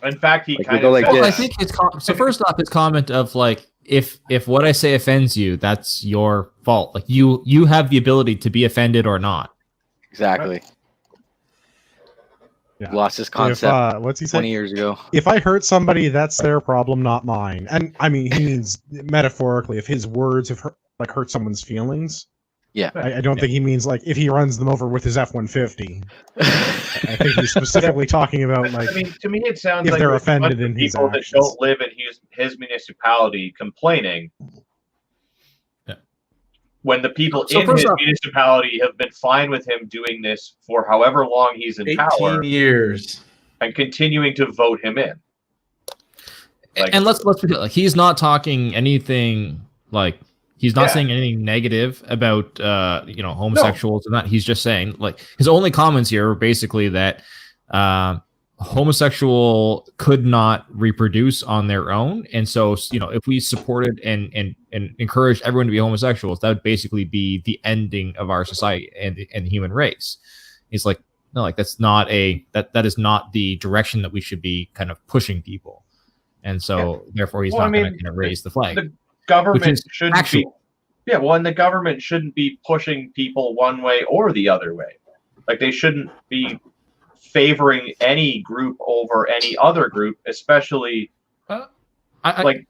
In fact, he Like, kind we go of like said Well, I this. think so. First off, his comment of like, if what I say offends you, that's your fault. Like you have the ability to be offended or not. Exactly. Yeah. Lost this If, concept what's he 20 say? years ago. If I hurt somebody, that's their problem, not mine. And I mean, he means metaphorically. If his words have hurt someone's feelings, Yeah. I don't think he means like if he runs them over with his F-150. I think he's specifically talking about like I mean, to me, it sounds if like they're there's a bunch offended of in his people that actions. don't live in his municipality complaining. Yeah. When the people So in first his off- municipality have been fine with him doing this for however long he's in 18 power years. and continuing to vote him in. Like- And let's be clear, like he's not talking anything like he's not Yeah. saying anything negative about homosexuals and that. He's just saying like his only comments here were basically that homosexual could not reproduce on their own, and so if we supported and encouraged everyone to be homosexuals, that would basically be the ending of our society and the human race. He's like, no, like that's not that is not the direction that we should be kind of pushing people. And so, therefore, he's Well, not I going mean, to raise the flag. The government Which is shouldn't actual. be. Yeah, well, and the government shouldn't be pushing people one way or the other way. Like they shouldn't be favoring any group over any other group, especially I like.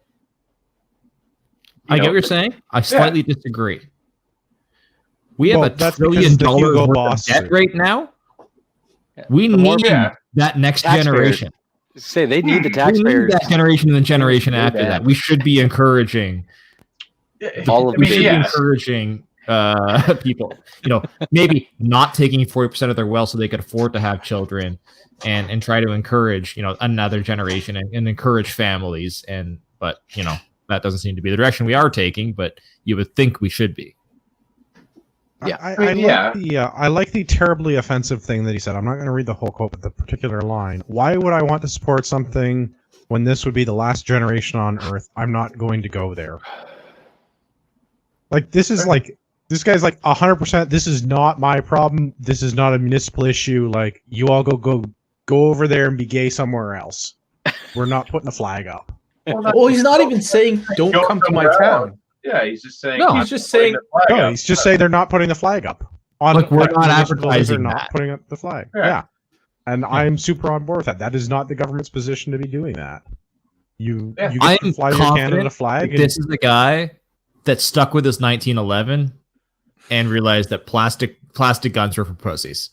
I get what you're saying. I slightly disagree. We have Well, $1 that's trillion because the Hugo worth of Boss debt suit. right now. We The more- need yeah. that next Taxpayers. generation. Say they need the We need taxpayers. that generation and the generation Way after back. that. We should be encouraging. All of We them. should be yeah. encouraging people. Maybe not taking 40% of their wealth so they could afford to have children, and try to encourage another generation and encourage families. But that doesn't seem to be the direction we are taking. But you would think we should be. Yeah. I like the terribly offensive thing that he said. I'm not going to read the whole quote, but the particular line. Why would I want to support something when this would be the last generation on Earth? I'm not going to go there. Like this guy's like 100%. This is not my problem. This is not a municipal issue. Like you all go over there and be gay somewhere else. We're not putting a flag up. Well, he's not even saying don't Go come to my somewhere town. Yeah, he's just saying. No, he's just saying- No, he's just saying they're not putting the flag up. Like, we're not municipal buildings, advertising they're not that. putting up the flag. Yeah. Yeah. And I'm super on board with that. That is not the government's position to be doing that. You Yeah. get I'm to fly your confident Canada flag. that this is the guy that stuck with his 1911 and realized that plastic guns were for pussies.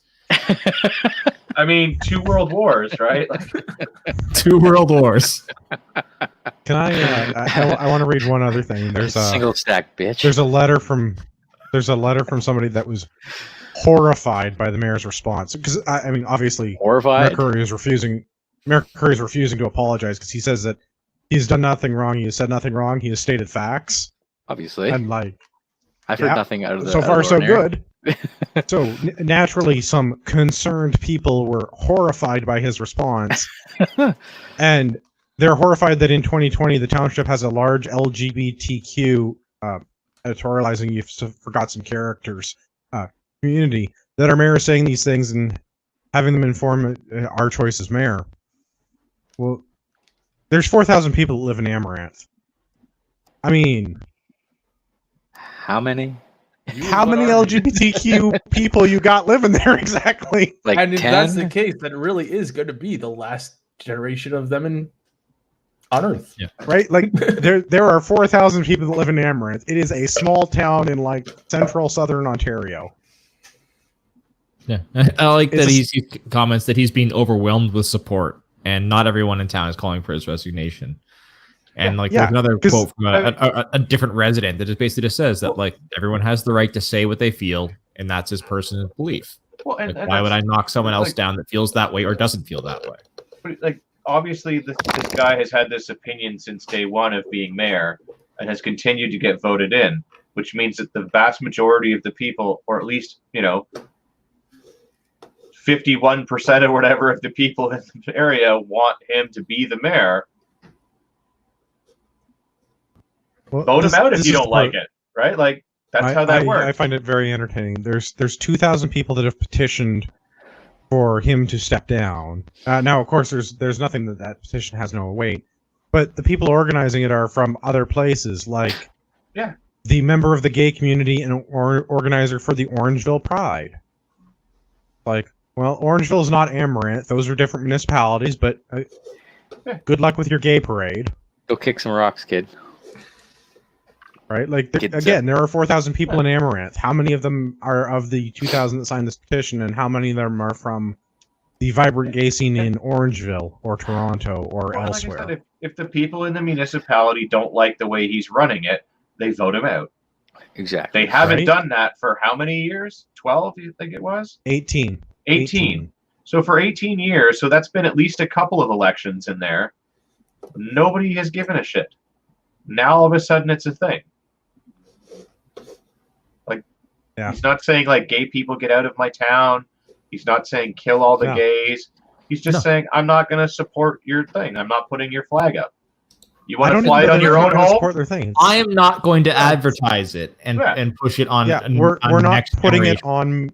I mean, 2 world wars, right? 2 world wars. Can I want to read one other thing. There's a Single stack, bitch. there's a letter from somebody that was horrified by the mayor's response, because I mean obviously Horrified. Mayor Curry is refusing to apologize because he says that he's done nothing wrong, he has said nothing wrong, he has stated facts, Obviously, and like I've heard nothing out of the. so out far of the so ordinary. good. So naturally some concerned people were horrified by his response, and they're horrified that in 2020 the township has a large LGBTQ editorializing, you forgot some characters, community, that our mayor is saying these things and having them inform our choice as mayor. Well, there's 4,000 people that live in Amaranth. I mean, How many? how many LGBTQ people you got living there exactly? Like And if 10? that's the case, then it really is going to be the last generation of them on Earth. Yeah. Right? Like there are 4,000 people that live in Amaranth. It is a small town in like central southern Ontario. Yeah, I like that It's he comments that he's being overwhelmed with support, and not everyone in town is calling for his resignation. And like Yeah, there's another 'cause- quote from a different resident that just basically just says that like everyone has the right to say what they feel, and that's his personal belief. Well, Like, why would I knock someone else down that feels that way or doesn't feel that way? But, like, obviously, this guy has had this opinion since day one of being mayor, and has continued to get voted in, which means that the vast majority of the people, or at least 51% or whatever of the people in the area, want him to be the mayor. Well, Vote him out if this you is don't the part- like it, right? Like that's how that works. I find it very entertaining. There's 2,000 people that have petitioned for him to step down. Now, of course, there's nothing that petition has no weight, but the people organizing it are from other places, like the member of the gay community and organizer for the Orangeville Pride. Like, well, Orangeville is not Amaranth; those are different municipalities. But good luck with your gay parade. Go kick some rocks, kid. Right? Like, again, there are 4,000 people in Amaranth. How many of them are of the 2,000 that signed this petition, and how many of them are from the vibrant gay scene in Orangeville or Toronto or elsewhere? Like I said, if the people in the municipality don't like the way he's running it, they vote him out. Exactly. They haven't done that for how many years? 12, you think it was? 18. 18. So for 18 years, so that's been at least a couple of elections in there. Nobody has given a shit. Now all of a sudden it's a thing. He's not saying like gay people get out of my town. He's not saying kill all the gays. He's just saying I'm not going to support your thing. I'm not putting your flag up. You want to fly it on your own home? Support their thing. I am not going to advertise it and push it on. We're not putting it on.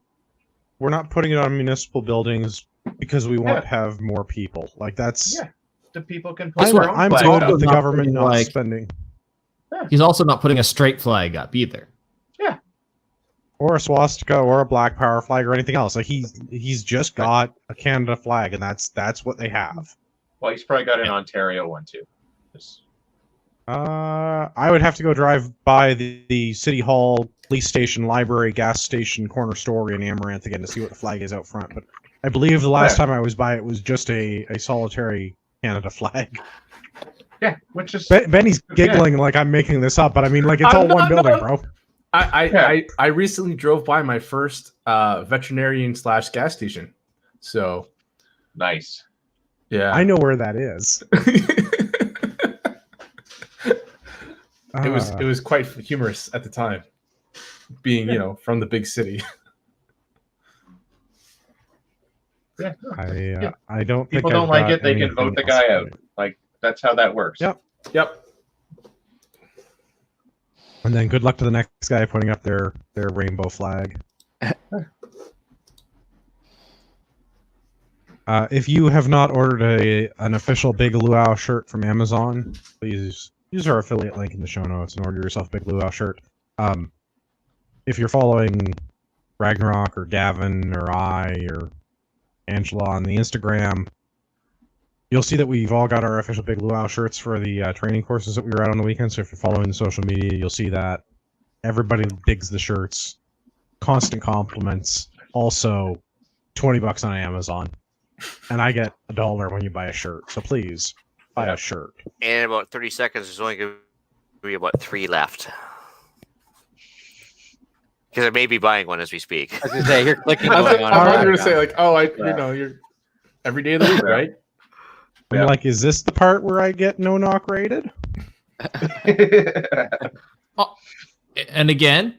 We're not putting it on municipal buildings because we want to have more people. Like that's. Yeah, the people can put their own I'm flag good up. with the government not spending. He's also not putting a straight flag up either. Yeah. Or a swastika, or a black power flag, or anything else. Like he's just got a Canada flag, and that's what they have. Well, he's probably got an Ontario one too. I would have to go drive by the City Hall, police station, library, gas station, corner store in Amaranth again to see what the flag is out front. But I believe the last time I was by, it was just a solitary Canada flag. Yeah, which is Benny's giggling like I'm making this up, but I mean, like it's all one building, bro. I recently drove by my first veterinarian / gas station. So nice. Yeah. I know where that is. It was quite humorous at the time, being from the big city. I don't think people don't like it. They can vote the guy out. Like that's how that works. Yep. And then good luck to the next guy putting up their rainbow flag. If you have not ordered an official Big Luau shirt from Amazon, please use our affiliate link in the show notes and order yourself a Big Luau shirt. If you're following Ragnarok or Gavin or I or Angela on the Instagram, you'll see that we've all got our official Big Luau shirts for the training courses that we were at on the weekend. So if you're following the social media, you'll see that. Everybody digs the shirts. Constant compliments. Also, $20 on Amazon. And I get $1 when you buy a shirt. So please, buy a shirt. And in about 30 seconds, there's only going to be about 3 left. Because I may be buying one as we speak. I was going to say, you're clicking I going on. was going to say, like, you're every day of the week, right? I'm like, is this the part where I get no knock rated? And again,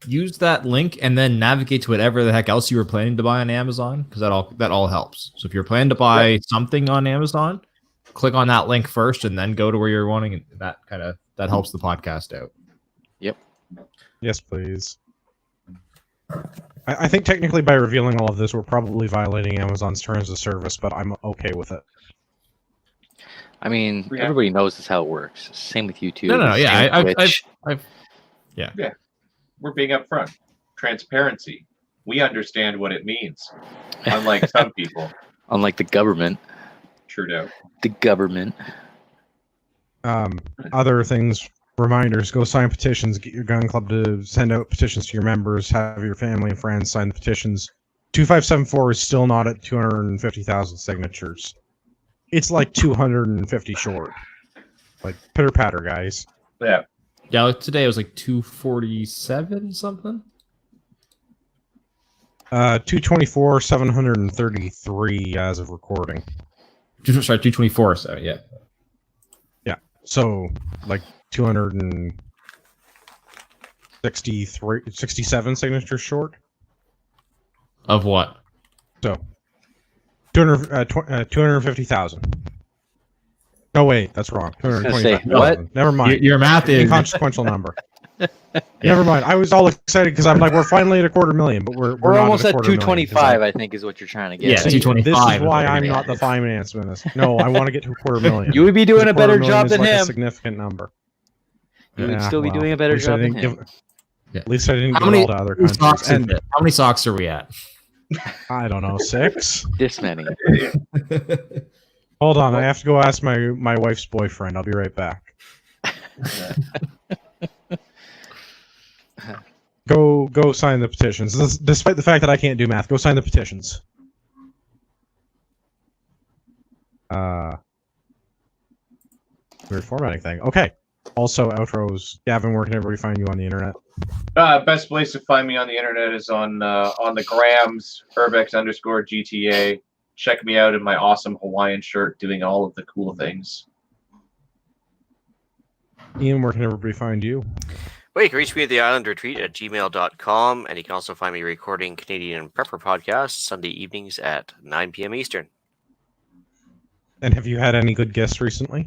use that link and then navigate to whatever the heck else you were planning to buy on Amazon, because that all helps. So if you're planning to buy something on Amazon, click on that link first and then go to where you're wanting, and that helps the podcast out. Yep. Yes, please. I think technically by revealing all of this, we're probably violating Amazon's terms of service, but I'm okay with it. I mean, everybody knows this how it works. Same with YouTube. No. Yeah, Yeah. We're being upfront. Transparency. We understand what it means. Unlike some people. Unlike the government. Trudeau. The government. Other things, reminders, go sign petitions, get your gun club to send out petitions to your members, have your family and friends sign the petitions. 2574 is still not at 250,000 signatures. It's like 250 short. Like, pitter-patter, guys. Yeah. Yeah, like today it was like 247 something. 224, 733 as of recording. Sorry, 224. So yeah. Yeah. So like 67 signatures short. Of what? So 250,000. No, wait, that's wrong. 220,000. What? Never mind. Your math is inconsequential number. Never mind. I was all excited because I'm like, we're finally at $250,000, but we're not almost at $250,000 225. I think is what you're trying to get. Yeah, at. 225. This is why is what I'm I not the mean. finance minister. No, I want to get to $250,000. You would be doing a better $250,000 job is than like a him. significant number. You would Yeah, still be well, doing a better at least I job than didn't him. At least I didn't How give it many all to other socks countries. is And it? How many socks are we at? I don't know, 6. This many. Hold on, I have to go ask my wife's boyfriend. I'll be right back. Go sign the petitions. Despite the fact that I can't do math, go sign the petitions. Weird formatting thing. Okay. Also, outros. Gavin, where can everybody find you on the internet? Best place to find me on the internet is on the grams, Urbex_GTA. Check me out in my awesome Hawaiian shirt doing all of the cool things. Ian, where can everybody find you? Well, you can reach me at the island retreat at gmail.com, and you can also find me recording Canadian Prepper podcasts Sunday evenings at 9 p.m. Eastern. And have you had any good guests recently?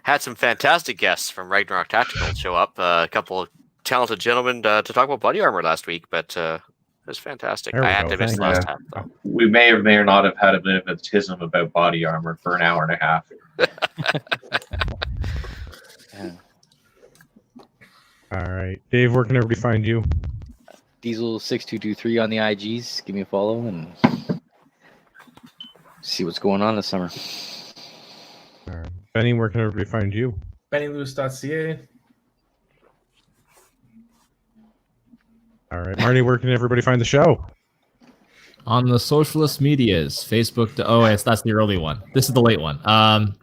Had some fantastic guests from Ragnarok Tactical show up. A couple of talented gentlemen to talk about body armor last week, but it was fantastic. There we I had go, to miss the thank last you. half, though. We may or may not have had a bit of a tism about body armor for an hour and a half. All right. Dave, where can everybody find you? Diesel6223 on the IGs. Give me a follow and see what's going on this summer. All right. Benny, where can everybody find you? BennyLoose.ca. All right. Marty, where can everybody find the show? On the socialist medias, Facebook. That's the early one. This is the late one. On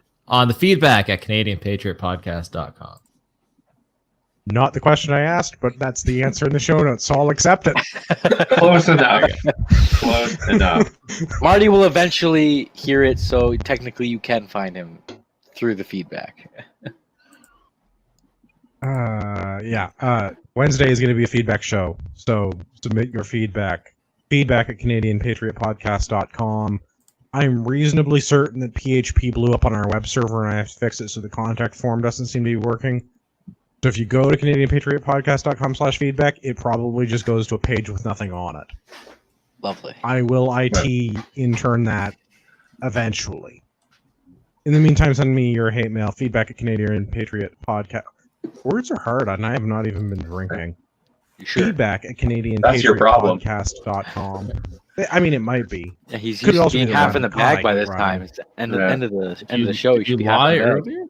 the feedback at CanadianPatriotPodcast.com. Not the question I asked, but that's the answer in the show notes, so I'll accept it. Close enough. Close enough. Marty will eventually hear it, so technically you can find him through the feedback. Yeah. Wednesday is going to be a feedback show, so submit your feedback. Feedback at CanadianPatriotPodcast.com. I'm reasonably certain that PHP blew up on our web server and I have to fix it so the contact form doesn't seem to be working. So if you go to CanadianPatriotPodcast.com/feedback, it probably just goes to a page with nothing on it. Lovely. I will IT intern that eventually. In the meantime, send me your hate mail, feedback at Canadian Patriot Podcast. Words are hard, and I have not even been drinking. You sure? Feedback at That's your problem. CanadianPatriotPodcast.com. I mean, it might be. Yeah, he's Could used to also being be half the in the one. bag by Hi, this Ryan. time. It's the end of the Did the show. You should be half in the bag. earlier?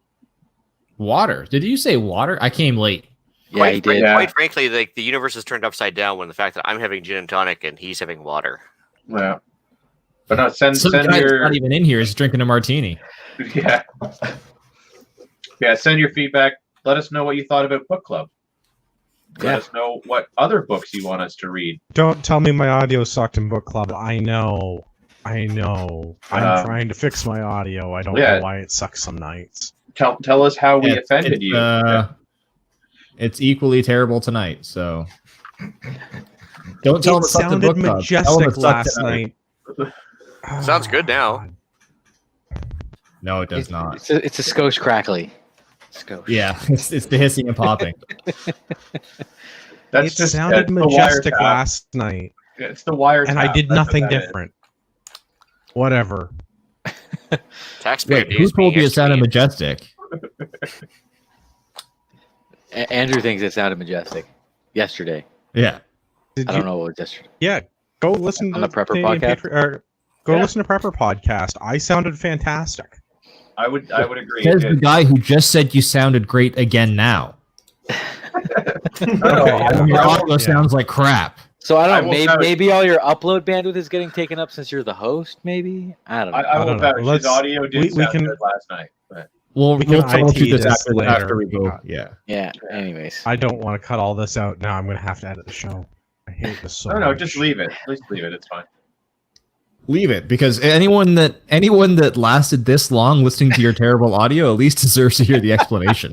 Water. Did you say water? I came late. Yeah, he did. Yeah. Quite frankly, like the universe is turned upside down when the fact that I'm having gin and tonic and he's having water. Yeah. But no, send Some guy that's your not even in here is drinking a martini. yeah. Send your feedback. Let us know what you thought about book club. Let us know what other books you want us to read. Don't tell me my audio sucked in book club. I know. I'm trying to fix my audio. I don't know why it sucks some nights. Tell us how we offended you. It's equally terrible tonight, so don't tell It them it sucked in sounded book club. Tell them majestic it sucked last tonight. night. Sounds good now. God. No, it does not. It's a skosh crackly. Skosh. Yeah, it's the hissing and popping. It sounded majestic last night, It's the wire, and I did nothing different. Whatever. Taxpayer Wait, who told you it sounded majestic? Andrew thinks it sounded majestic yesterday. Yeah. I don't know what was yesterday. Yeah, go listen On to the Prepper Canadian podcast? Listen to Prepper podcast. I sounded fantastic. I would agree. Says the guy who just said you sounded great again now. Your audio sounds like crap. So I don't know. I will Maybe all your upload bandwidth is getting taken up since you're the host. Maybe I don't know. I will don't know. vouch his audio did sound good last night. But We'll can troubleshoot IT this this later. after we go. Yeah. Yeah. Anyways. I don't want to cut all this out now. I'm going to have to edit the show. I hate this so no, much. just leave it. Please leave it. It's fine. Leave it, because anyone that lasted this long listening to your terrible audio at least deserves to hear the explanation.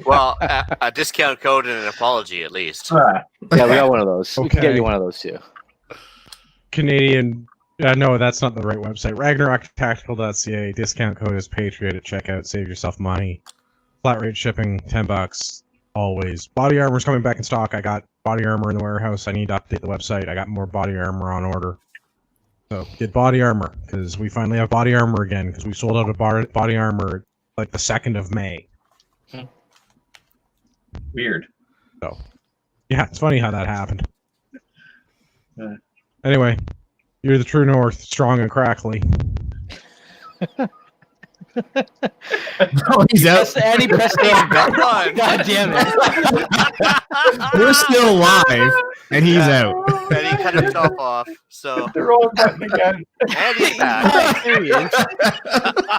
Well, a discount code and an apology at least. Yeah, we got one of those. We can get Okay. you one of those too. Canadian. No, that's not the right website. RagnarokTactical.ca. Discount code is Patriot at checkout. Save yourself money. Flat rate shipping, $10. Always. Body armor's coming back in stock. I got body armor in the warehouse. I need to update the website. I got more body armor on order. So get body armor, because we finally have body armor again, because we sold out of body armor like the 2nd of May. Weird. So, yeah, it's funny how that happened. Yeah. Anyway, you're the true north, strong and crackly. Oh, he's out. And he pressed the Come on. God damn it. We're still live, and he's out. And he cut himself off. So The wrong button again. and he's back. There he is.